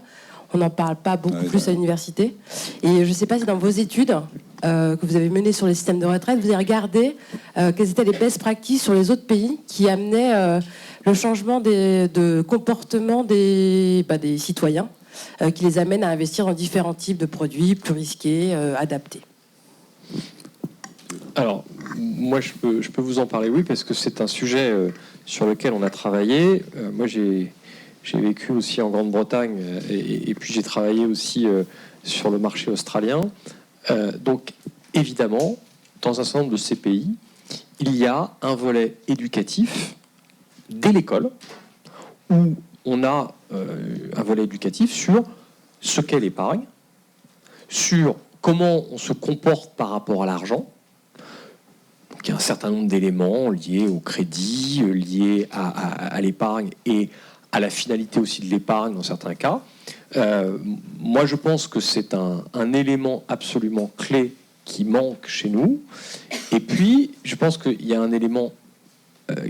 on n'en parle pas beaucoup plus à l'université. Et je ne sais pas si dans vos études que vous avez menées sur les systèmes de retraite, vous avez regardé quelles étaient les best practices sur les autres pays qui amenaient le changement de comportement des citoyens, qui les amènent à investir dans différents types de produits plus risqués, adaptés. Alors, moi, je peux vous en parler, oui, parce que c'est un sujet sur lequel on a travaillé. Moi, j'ai vécu aussi en Grande-Bretagne et puis j'ai travaillé aussi sur le marché australien. Donc, évidemment, dans un certain nombre de ces pays, il y a un volet éducatif dès l'école où on a un volet éducatif sur ce qu'est l'épargne, sur comment on se comporte par rapport à l'argent. Donc, il y a un certain nombre d'éléments liés au crédit, liés à l'épargne et à la finalité aussi de l'épargne dans certains cas. Moi, je pense que c'est un élément absolument clé qui manque chez nous. Et puis, je pense qu'il y a un élément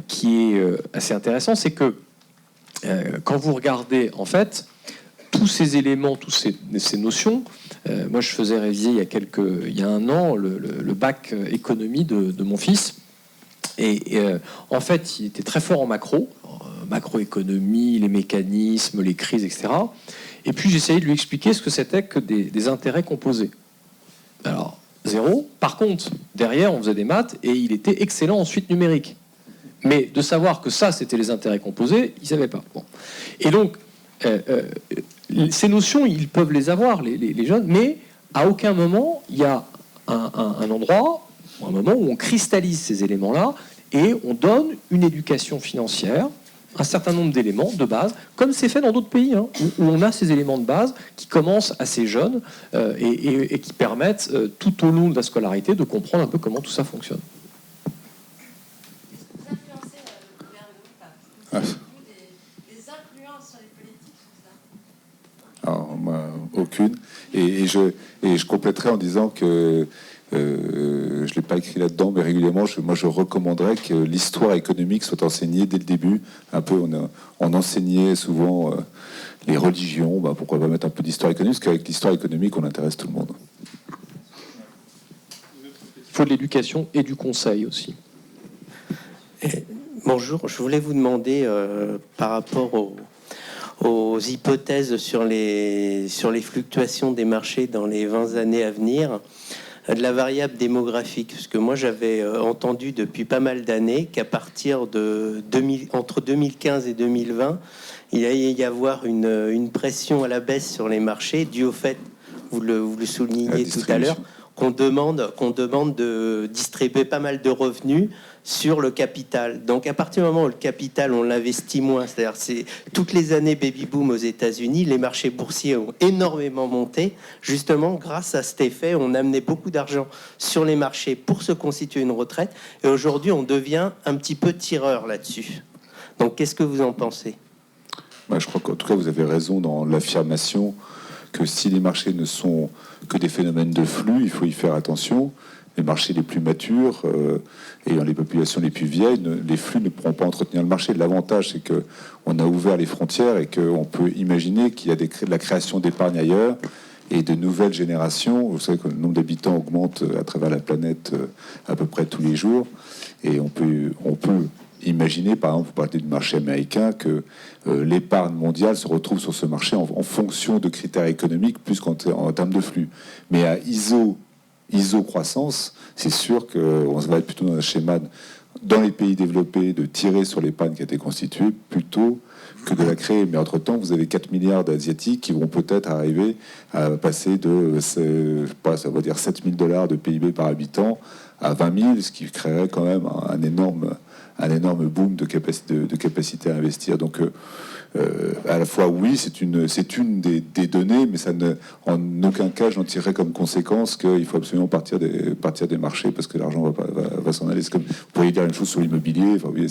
qui est assez intéressant, c'est que quand vous regardez, en fait, tous ces éléments, toutes ces notions, moi, je faisais réviser il y a un an le bac économie de mon fils. Et en fait, il était très fort en macroéconomie, les mécanismes, les crises, etc. Et puis, j'essayais de lui expliquer ce que c'était que des intérêts composés. Alors, 0. Par contre, derrière, on faisait des maths et il était excellent en suite numérique. Mais de savoir que ça, c'était les intérêts composés, il ne savait pas. Bon. Et donc, ces notions, ils peuvent les avoir, les jeunes, mais à aucun moment, il y a un endroit, un moment où on cristallise ces éléments-là et on donne une éducation financière, un certain nombre d'éléments de base, comme c'est fait dans d'autres pays, hein, où on a ces éléments de base qui commencent assez jeunes et qui permettent tout au long de la scolarité de comprendre un peu comment tout ça fonctionne. Alors, moi, aucune. Et je compléterai en disant que je ne l'ai pas écrit là-dedans, mais régulièrement, je recommanderais que l'histoire économique soit enseignée dès le début. Un peu, on enseignait souvent les religions. Pourquoi pas mettre un peu d'histoire économique? Parce qu'avec l'histoire économique, on intéresse tout le monde. Il faut de l'éducation et du conseil aussi. Bonjour, je voulais vous demander par rapport aux hypothèses sur les fluctuations des marchés dans les 20 années à venir, de la variable démographique. Parce que moi, j'avais entendu depuis pas mal d'années qu'à partir entre 2015 et 2020, il allait y avoir une pression à la baisse sur les marchés, due au fait, vous le souligniez tout à l'heure, qu'on demande de distribuer pas mal de revenus sur le capital. Donc à partir du moment où le capital, on l'investit moins, c'est-à-dire c'est toutes les années baby-boom aux États-Unis, les marchés boursiers ont énormément monté. Justement, grâce à cet effet, on amenait beaucoup d'argent sur les marchés pour se constituer une retraite. Et aujourd'hui, on devient un petit peu tireur là-dessus. Donc qu'est-ce que vous en pensez? Je crois qu'en tout cas, vous avez raison dans l'affirmation que si les marchés ne sont que des phénomènes de flux, il faut y faire attention. Les marchés les plus matures et dans les populations les plus vieilles, les flux ne pourront pas entretenir le marché. L'avantage, c'est qu'on a ouvert les frontières et qu'on peut imaginer qu'il y a de la création d'épargne ailleurs et de nouvelles générations. Vous savez que le nombre d'habitants augmente à travers la planète à peu près tous les jours. Et on peut imaginer, par exemple, vous parlez du marché américain, que l'épargne mondiale se retrouve sur ce marché en fonction de critères économiques plus qu'en termes de flux. Mais à iso-croissance, c'est sûr qu'on va être plutôt dans un schéma dans les pays développés de tirer sur l'épargne qui a été constituée plutôt que de la créer. Mais entre-temps, vous avez 4 milliards d'Asiatiques qui vont peut-être arriver à passer de, ça va dire $7 000 de PIB par habitant à 20 000, ce qui créerait quand même un énorme boom de capacité à investir. Donc, à la fois, oui, c'est une des données, mais en aucun cas, j'en tirerais comme conséquence qu'il faut absolument partir des marchés parce que l'argent va s'en aller. C'est comme, vous pourriez dire une chose sur l'immobilier. Enfin, oui,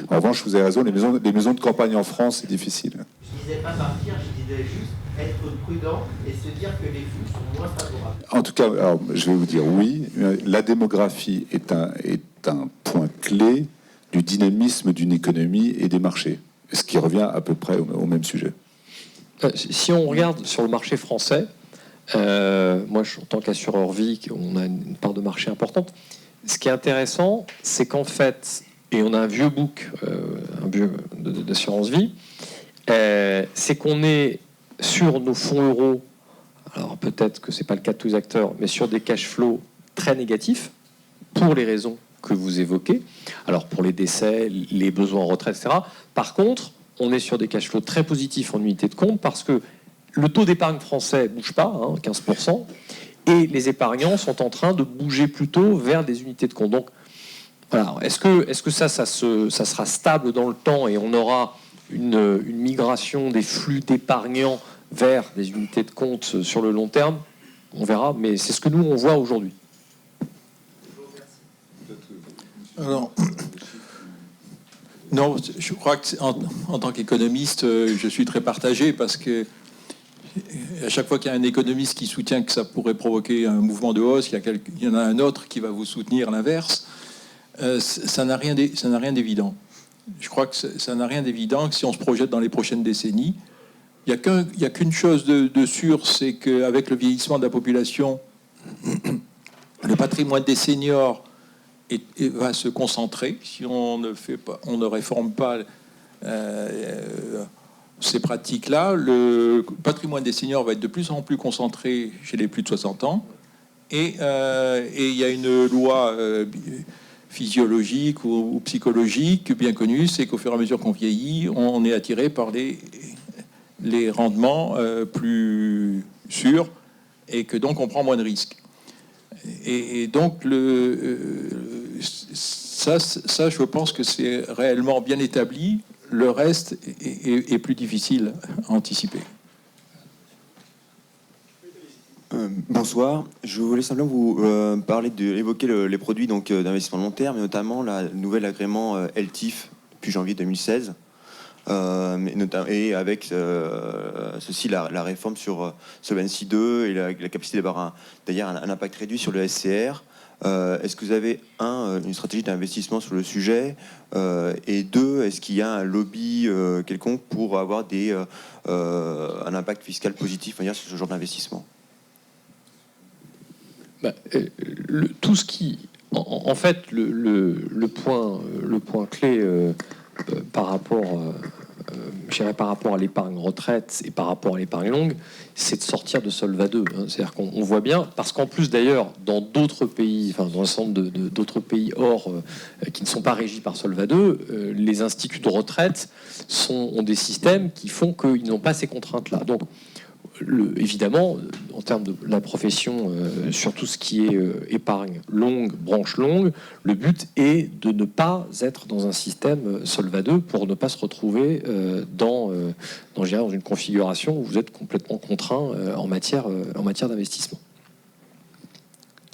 en revanche, vous avez raison, les maisons de campagne en France, c'est difficile. Je disais pas partir, je disais juste être prudent et se dire que les flux sont moins favorables. En tout cas, alors, je vais vous dire oui, la démographie est un point clé du dynamisme d'une économie et des marchés. Ce qui revient à peu près au même sujet. Si on regarde sur le marché français, moi, en tant qu'assureur vie, on a une part de marché importante. Ce qui est intéressant, c'est qu'en fait, et on a un vieux book, d'assurance vie, c'est qu'on est sur nos fonds euros, alors peut-être que c'est pas le cas de tous les acteurs, mais sur des cash flows très négatifs, pour les raisons que vous évoquez, alors pour les décès, les besoins en retraite, etc. Par contre, on est sur des cash flows très positifs en unité de compte parce que le taux d'épargne français ne bouge pas, 15%, et les épargnants sont en train de bouger plutôt vers des unités de compte. Donc, voilà. Est-ce que ça sera stable dans le temps et on aura une migration des flux d'épargnants vers des unités de compte sur le long terme, on verra, mais c'est ce que nous, on voit aujourd'hui. Alors, non, je crois que en tant qu'économiste, je suis très partagé parce que à chaque fois qu'il y a un économiste qui soutient que ça pourrait provoquer un mouvement de hausse, il y en a un autre qui va vous soutenir l'inverse. Ça n'a rien d'évident. Je crois que ça n'a rien d'évident que si on se projette dans les prochaines décennies, il n'y a qu'une chose de sûr, c'est qu'avec le vieillissement de la population, le patrimoine des seniors va se concentrer. Si on ne réforme pas ces pratiques-là, le patrimoine des seniors va être de plus en plus concentré chez les plus de 60 ans. Et il y a une loi physiologique ou psychologique bien connue, c'est qu'au fur et à mesure qu'on vieillit, on est attiré par les rendements plus sûrs et que donc on prend moins de risques. Et donc ça, je pense que c'est réellement bien établi. Le reste est plus difficile à anticiper. Bonsoir. Je voulais simplement vous évoquer les produits d'investissement long terme, et notamment le nouvel agrément LTIF depuis janvier 2016, et avec ceci la réforme sur Solvency 2 et la capacité d'avoir d'ailleurs un impact réduit sur le SCR. Est-ce que vous avez une stratégie d'investissement sur le sujet, et deux, est-ce qu'il y a un lobby quelconque pour avoir un impact fiscal positif sur ce genre d'investissement? Tout ce qui, en fait, le point clé par rapport à l'épargne retraite et par rapport à l'épargne longue, c'est de sortir de Solva 2. C'est-à-dire qu'on voit bien, parce qu'en plus d'ailleurs, dans d'autres pays, dans un certain nombre d'autres pays hors qui ne sont pas régis par Solva 2, les instituts de retraite ont des systèmes qui font qu'ils n'ont pas ces contraintes-là. Donc, évidemment, en termes de la profession, sur tout ce qui est épargne longue, branche longue, le but est de ne pas être dans un système Solva 2 pour ne pas se retrouver dans une configuration où vous êtes complètement contraint en matière d'investissement.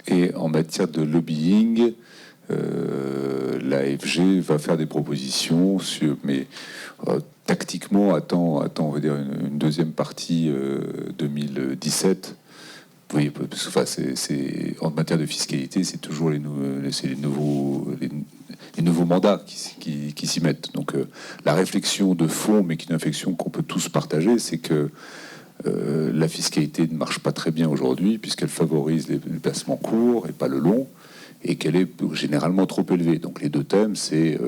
Et en matière de lobbying, l'AFG va faire des propositions mais tactiquement, attend, on va dire une deuxième partie 2017. Oui, parce que, en matière de fiscalité, c'est toujours les nouveaux mandats qui s'y mettent. Donc la réflexion de fond, mais qui est une réflexion qu'on peut tous partager, c'est que la fiscalité ne marche pas très bien aujourd'hui, puisqu'elle favorise les placements courts et pas le long, et qu'elle est généralement trop élevée. Donc les deux thèmes, c'est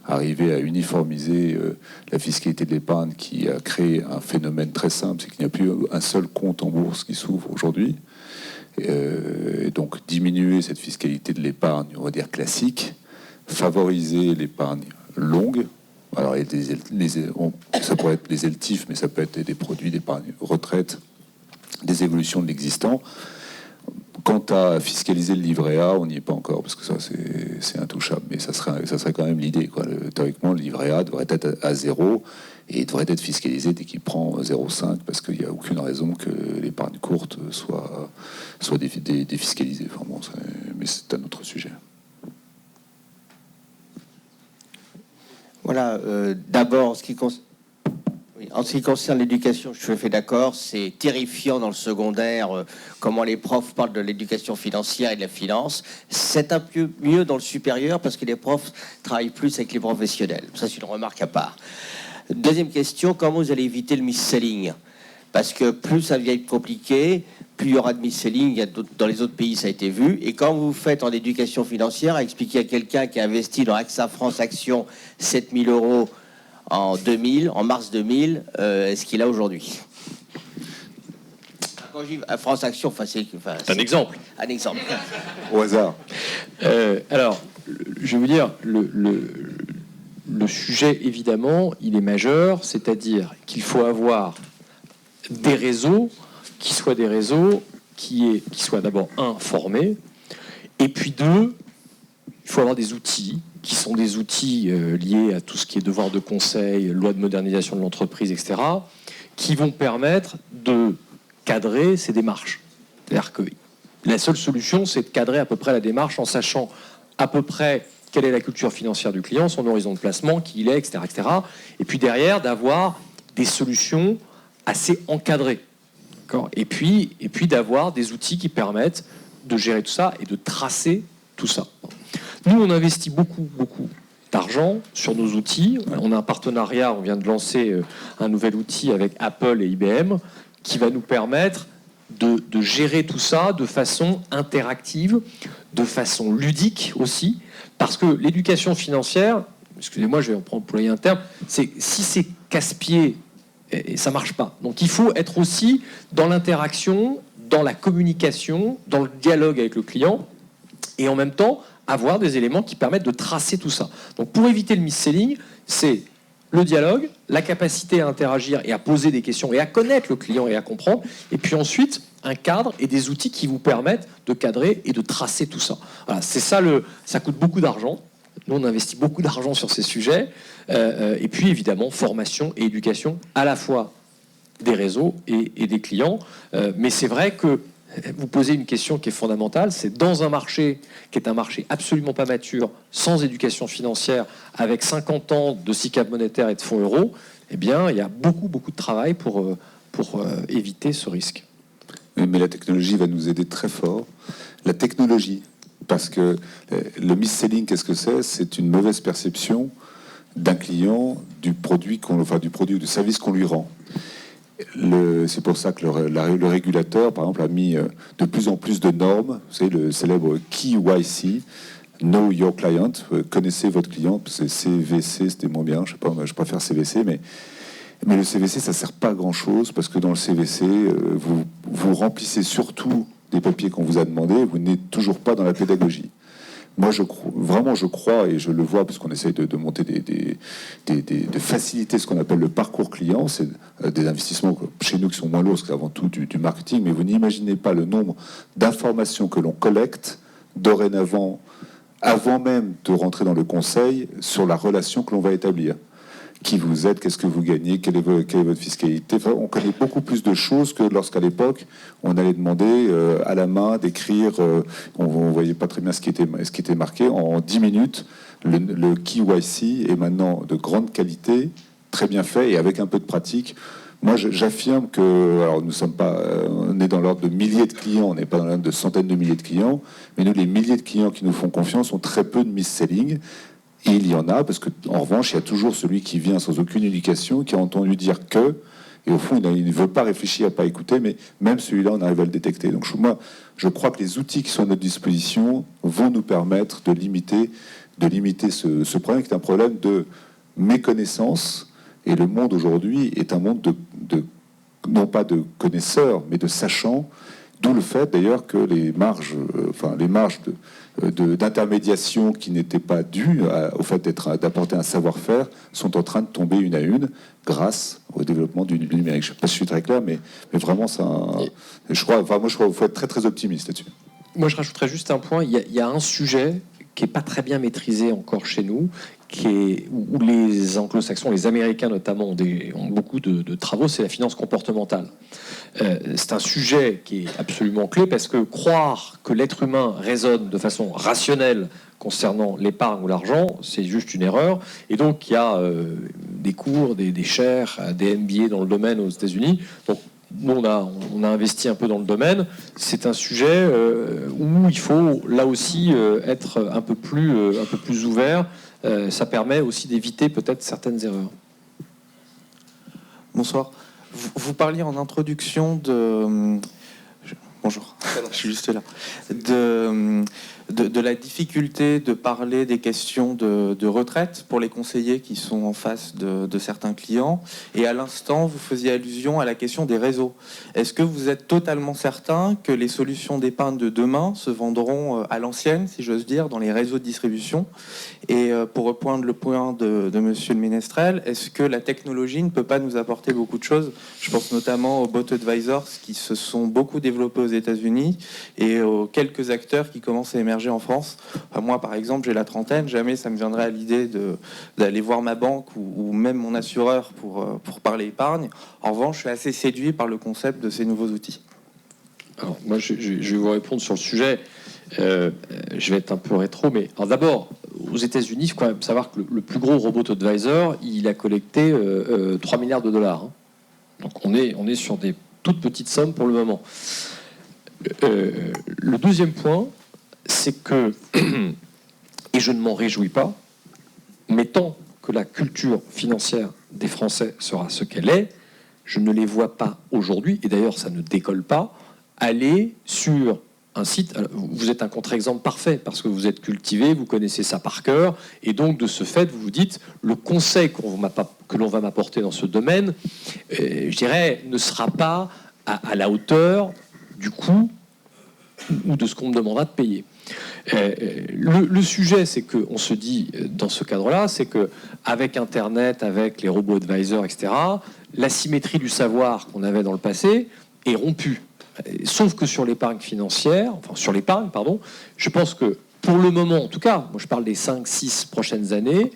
arriver à uniformiser la fiscalité de l'épargne, qui a créé un phénomène très simple, c'est qu'il n'y a plus un seul compte en bourse qui s'ouvre aujourd'hui. Et donc diminuer cette fiscalité de l'épargne, on va dire classique, favoriser l'épargne longue. Alors ça pourrait être des LTIF, mais ça peut être des produits d'épargne retraite, des évolutions de l'existant. Quant à fiscaliser le livret A, on n'y est pas encore, parce que ça, c'est intouchable. Mais ça serait quand même l'idée, quoi. Théoriquement, le livret A devrait être à 0 et devrait être fiscalisé dès qu'il prend 0,5, parce qu'il n'y a aucune raison que l'épargne courte soit défiscalisée. Enfin bon, mais c'est un autre sujet. Voilà, d'abord, en ce qui concerne l'éducation, je suis tout à fait d'accord. C'est terrifiant dans le secondaire comment les profs parlent de l'éducation financière et de la finance. C'est un peu mieux dans le supérieur parce que les profs travaillent plus avec les professionnels. Ça, c'est une remarque à part. Deuxième question, comment vous allez éviter le mis-selling? Parce que plus ça devient compliqué, plus il y aura de mis-selling. Dans les autres pays, ça a été vu. Et quand vous faites en éducation financière, expliquer à quelqu'un qui a investi dans AXA France Action 7 000 euros en mars 2000, est-ce qu'il a aujourd'hui? Quand je dis à France Action, c'est un exemple. Un exemple. Au hasard. Alors, je veux dire, le sujet, évidemment, il est majeur, c'est-à-dire qu'il faut avoir des réseaux qui soient des réseaux qui soient d'abord formés, et puis deux, il faut avoir des outils qui sont des outils liés à tout ce qui est devoir de conseil, loi de modernisation de l'entreprise, etc., qui vont permettre de cadrer ces démarches. C'est-à-dire que la seule solution, c'est de cadrer à peu près la démarche en sachant à peu près quelle est la culture financière du client, son horizon de placement, qui il est, etc., etc. Et puis derrière, d'avoir des solutions assez encadrées. D'accord ? Et puis d'avoir des outils qui permettent de gérer tout ça et de tracer tout ça. Nous, on investit beaucoup d'argent sur nos outils. On a un partenariat, on vient de lancer un nouvel outil avec Apple et IBM qui va nous permettre de gérer tout ça de façon interactive, de façon ludique aussi, parce que l'éducation financière, excusez-moi, je vais employer un terme, c'est si c'est casse-pied, et ça marche pas. Donc il faut être aussi dans l'interaction, dans la communication, dans le dialogue avec le client, et en même temps avoir des éléments qui permettent de tracer tout ça. Donc pour éviter le mis-selling, c'est le dialogue, la capacité à interagir et à poser des questions et à connaître le client et à comprendre, et puis ensuite un cadre et des outils qui vous permettent de cadrer et de tracer tout ça. Voilà, c'est ça, ça coûte beaucoup d'argent. Nous, on investit beaucoup d'argent sur ces sujets. Et puis, évidemment, formation et éducation, à la fois des réseaux et des clients. Mais c'est vrai que vous posez une question qui est fondamentale. C'est dans un marché qui est un marché absolument pas mature, sans éducation financière, avec 50 ans de SICAV monétaire et de fonds euros, eh bien, il y a beaucoup de travail pour éviter ce risque. Mais la technologie va nous aider très fort. La technologie, parce que le mis-selling, qu'est-ce que c'est ? C'est une mauvaise perception d'un client du produit ou du service qu'on lui rend. C'est pour ça que le régulateur, par exemple, a mis de plus en plus de normes. Vous savez, le célèbre KYC, Know Your Client, connaissez votre client. C'est CVC, c'était moins bien. Je sais pas, je préfère CVC, mais le CVC, ça sert pas à grand chose parce que dans le CVC, vous remplissez surtout des papiers qu'on vous a demandé. Vous n'êtes toujours pas dans la pédagogie. Moi, je crois, et je le vois, parce qu'on essaye de monter de faciliter ce qu'on appelle le parcours client. C'est des investissements chez nous qui sont moins lourds, parce que c'est avant tout du marketing, mais vous n'imaginez pas le nombre d'informations que l'on collecte dorénavant, avant même de rentrer dans le conseil, sur la relation que l'on va établir. Qui vous êtes, qu'est-ce que vous gagnez, quelle est votre fiscalité. Enfin, on connaît beaucoup plus de choses que lorsqu'à l'époque, on allait demander à la main d'écrire, on ne voyait pas très bien ce qui était marqué, en 10 minutes. Le KYC est maintenant de grande qualité, très bien fait, et avec un peu de pratique. Moi, j'affirme que, alors nous sommes pas, on est dans l'ordre de milliers de clients, on n'est pas dans l'ordre de centaines de milliers de clients, mais nous, les milliers de clients qui nous font confiance ont très peu de mis-selling. Et il y en a, parce qu'en revanche, il y a toujours celui qui vient sans aucune éducation, qui a entendu dire que, et au fond, il ne veut pas réfléchir, pas écouter, mais même celui-là, on arrive à le détecter. Donc moi, je crois que les outils qui sont à notre disposition vont nous permettre de limiter ce problème, qui est un problème de méconnaissance. Et le monde aujourd'hui est un monde non pas de connaisseurs, mais de sachants. D'où le fait d'ailleurs que les marges d'intermédiation qui n'étaient pas dues au fait d'apporter un savoir-faire sont en train de tomber une à une grâce au développement du numérique. Je ne sais pas si je suis très clair, mais vraiment, je crois qu'il faut être très très optimiste là-dessus. Moi, je rajouterais juste un point. Il y a un sujet qui n'est pas très bien maîtrisé encore chez nous, où les anglo-saxons, les Américains notamment, ont beaucoup de travaux, c'est la finance comportementale. C'est un sujet qui est absolument clé, parce que croire que l'être humain raisonne de façon rationnelle concernant l'épargne ou l'argent, c'est juste une erreur. Et donc, il y a des cours, des chaires, des MBA dans le domaine aux États-Unis. Donc, nous, on a investi un peu dans le domaine. C'est un sujet où il faut, là aussi, être un peu plus ouvert. Ça permet aussi d'éviter peut-être certaines erreurs. Bonsoir. Vous parliez en introduction de... Bonjour, je suis juste là. De la difficulté de parler des questions de retraite pour les conseillers qui sont en face de certains clients. Et à l'instant, vous faisiez allusion à la question des réseaux. Est-ce que vous êtes totalement certain que les solutions d'épargne de demain se vendront à l'ancienne, si j'ose dire, dans les réseaux de distribution ? Et pour reprendre le point de Monsieur le Ménestrel, est-ce que la technologie ne peut pas nous apporter beaucoup de choses ? Je pense notamment aux bot advisors qui se sont beaucoup développés aux États-Unis et aux quelques acteurs qui commencent à émerger en France. Enfin, moi, par exemple, j'ai la trentaine, jamais ça me viendrait à l'idée d'aller voir ma banque ou même mon assureur pour parler épargne. En revanche, je suis assez séduit par le concept de ces nouveaux outils. Alors, moi, je vais vous répondre sur le sujet. Je vais être un peu rétro, mais alors d'abord, aux États-Unis, il faut quand même savoir que le plus gros robot advisor, il a collecté 3 milliards de dollars. Hein. Donc on est sur des toutes petites sommes pour le moment. Le deuxième point, c'est que, et je ne m'en réjouis pas, mais tant que la culture financière des Français sera ce qu'elle est, je ne les vois pas aujourd'hui, et d'ailleurs ça ne décolle pas, aller sur un site. Alors, vous êtes un contre-exemple parfait parce que vous êtes cultivé, vous connaissez ça par cœur, et donc de ce fait, vous vous dites le conseil que l'on va m'apporter dans ce domaine, je dirais, ne sera pas à la hauteur du coût ou de ce qu'on me demandera de payer. Le sujet, c'est qu'on se dit dans ce cadre-là, c'est que avec Internet, avec les robots advisors, etc., l'asymétrie du savoir qu'on avait dans le passé est rompue. Sauf que sur l'épargne financière, enfin sur l'épargne, pardon, je pense que pour le moment, en tout cas, moi je parle des 5-6 prochaines années,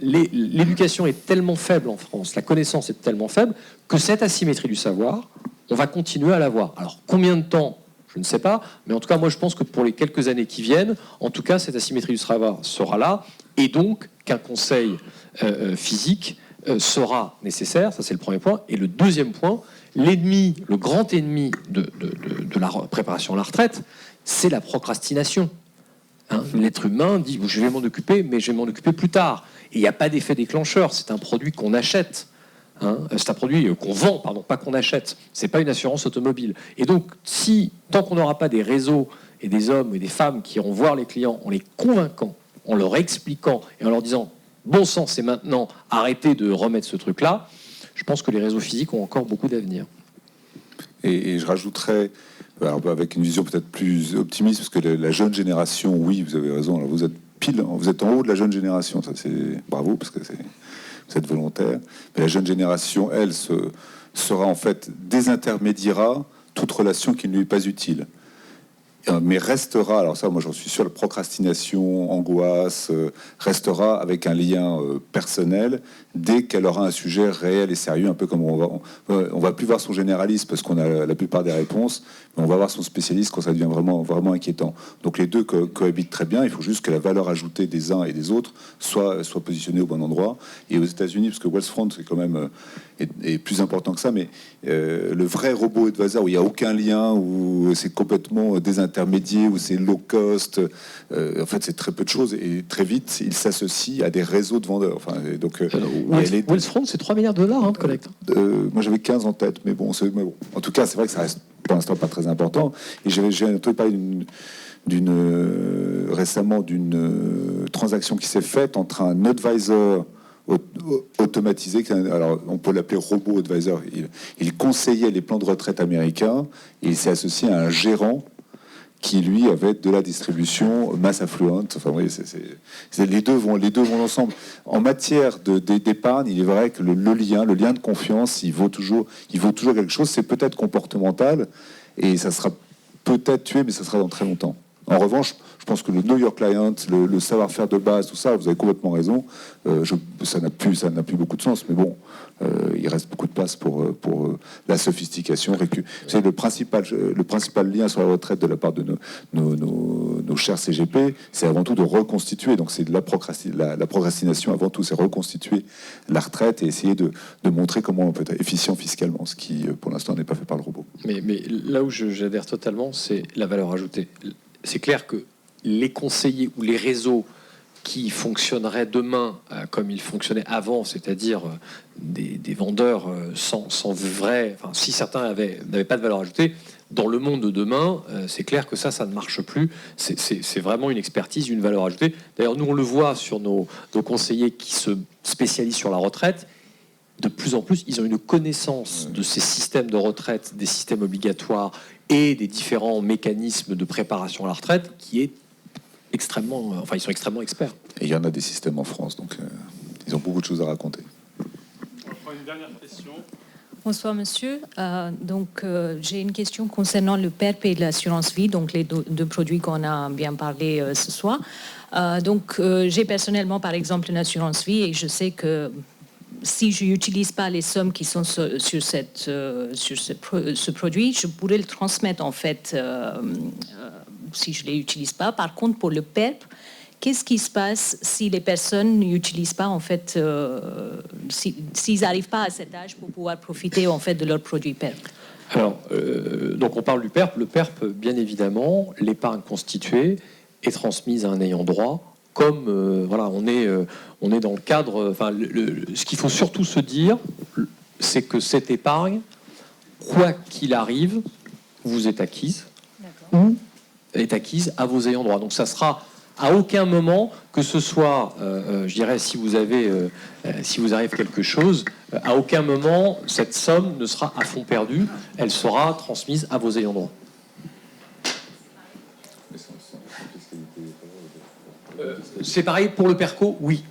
l'éducation est tellement faible en France, la connaissance est tellement faible, que cette asymétrie du savoir, on va continuer à l'avoir. Alors combien de temps ? Je ne sais pas, mais en tout cas, moi je pense que pour les quelques années qui viennent, en tout cas, cette asymétrie du savoir sera là, et donc qu'un conseil physique sera nécessaire, ça c'est le premier point. Et le deuxième point, l'ennemi, le grand ennemi de la préparation à la retraite, c'est la procrastination. Hein, l'être humain dit, je vais m'en occuper, mais je vais m'en occuper plus tard. Et il n'y a pas d'effet déclencheur, c'est un produit qu'on achète. Hein, c'est un produit qu'on vend, pardon, pas qu'on achète. C'est pas une assurance automobile. Et donc, tant qu'on n'aura pas des réseaux et des hommes et des femmes qui iront voir les clients en les convainquant, en leur expliquant et en leur disant bon sang, c'est maintenant, arrêtez de remettre ce truc-là, je pense que les réseaux physiques ont encore beaucoup d'avenir. Et je rajouterais, alors, avec une vision peut-être plus optimiste, parce que la jeune génération, oui, vous avez raison, alors vous êtes en haut de la jeune génération, ça c'est bravo, parce que vous êtes volontaire, mais la jeune génération, elle, sera en fait, désintermédiera toute relation qui ne lui est pas utile. Mais restera, alors ça, moi j'en suis sûr, la procrastination, angoisse, restera avec un lien personnel dès qu'elle aura un sujet réel et sérieux, un peu comme on va plus voir son généraliste parce qu'on a la plupart des réponses, mais on va voir son spécialiste quand ça devient vraiment, vraiment inquiétant. Donc les deux cohabitent très bien, il faut juste que la valeur ajoutée des uns et des autres soit positionnée au bon endroit. Et aux États-Unis, parce que Wealthfront c'est quand même est plus important que ça, mais le vrai robot advisor où il n'y a aucun lien, où c'est complètement désintermédié, où c'est low cost, en fait c'est très peu de choses et très vite il s'associe à des réseaux de vendeurs. Enfin, donc Wealthfront, c'est 3 milliards de dollars de collecte. Moi j'avais 15 en tête, mais bon, en tout cas c'est vrai que ça reste pour l'instant pas très important. Et j'ai entendu parler récemment d'une transaction qui s'est faite entre un advisor automatisé, alors on peut l'appeler robot advisor. Il conseillait les plans de retraite américains et il s'est associé à un gérant qui lui avait de la distribution mass affluente. Enfin, oui, les deux vont ensemble. En matière d'épargne, il est vrai que le lien de confiance, il vaut toujours quelque chose. C'est peut-être comportemental et ça sera peut-être tué, mais ça sera dans très longtemps. En revanche, je pense que le know your client, le savoir-faire de base, tout ça, vous avez complètement raison. Ça n'a plus beaucoup de sens, mais bon, il reste beaucoup de place pour la sophistication. C'est le principal lien sur la retraite de la part de nos chers CGP, c'est avant tout de reconstituer. Donc c'est de la procrastination avant tout, c'est reconstituer la retraite et essayer de montrer comment on peut être efficient fiscalement, ce qui pour l'instant n'est pas fait par le robot. Mais là où j'adhère totalement, c'est la valeur ajoutée. C'est clair que les conseillers ou les réseaux qui fonctionneraient demain comme ils fonctionnaient avant, c'est-à-dire des vendeurs sans vrai... Enfin, si certains n'avaient pas de valeur ajoutée, dans le monde de demain, c'est clair que ça ne marche plus. C'est vraiment une expertise, une valeur ajoutée. D'ailleurs, nous, on le voit sur nos conseillers qui se spécialisent sur la retraite. De plus en plus, ils ont une connaissance de ces systèmes de retraite, des systèmes obligatoires et des différents mécanismes de préparation à la retraite qui est extrêmement... Enfin, ils sont extrêmement experts. Et il y en a des systèmes en France, donc ils ont beaucoup de choses à raconter. On prend une dernière question. Bonsoir monsieur. J'ai une question concernant le PERP et l'assurance vie, donc les deux produits qu'on a bien parlé ce soir. J'ai personnellement par exemple une assurance vie et je sais que si je n'utilise pas les sommes qui sont sur ce produit, je pourrais le transmettre en fait si je ne les utilise pas. Par contre, pour le PERP, qu'est-ce qui se passe si les personnes n'utilisent pas en fait, s'ils n'arrivent pas à cet âge pour pouvoir profiter en fait de leur produit PERP? Alors, donc on parle du PERP. Le PERP, bien évidemment, l'épargne constituée est transmise à un ayant droit. Comme voilà, on est dans le cadre. Enfin, ce qu'il faut surtout se dire, c'est que cette épargne, quoi qu'il arrive, vous est acquise ou est acquise à vos ayants droit. Donc, ça sera à aucun moment, que ce soit, je dirais, si vous arrive quelque chose, à aucun moment cette somme ne sera à fond perdu. Elle sera transmise à vos ayants droit. C'est pareil pour le PERCO, oui.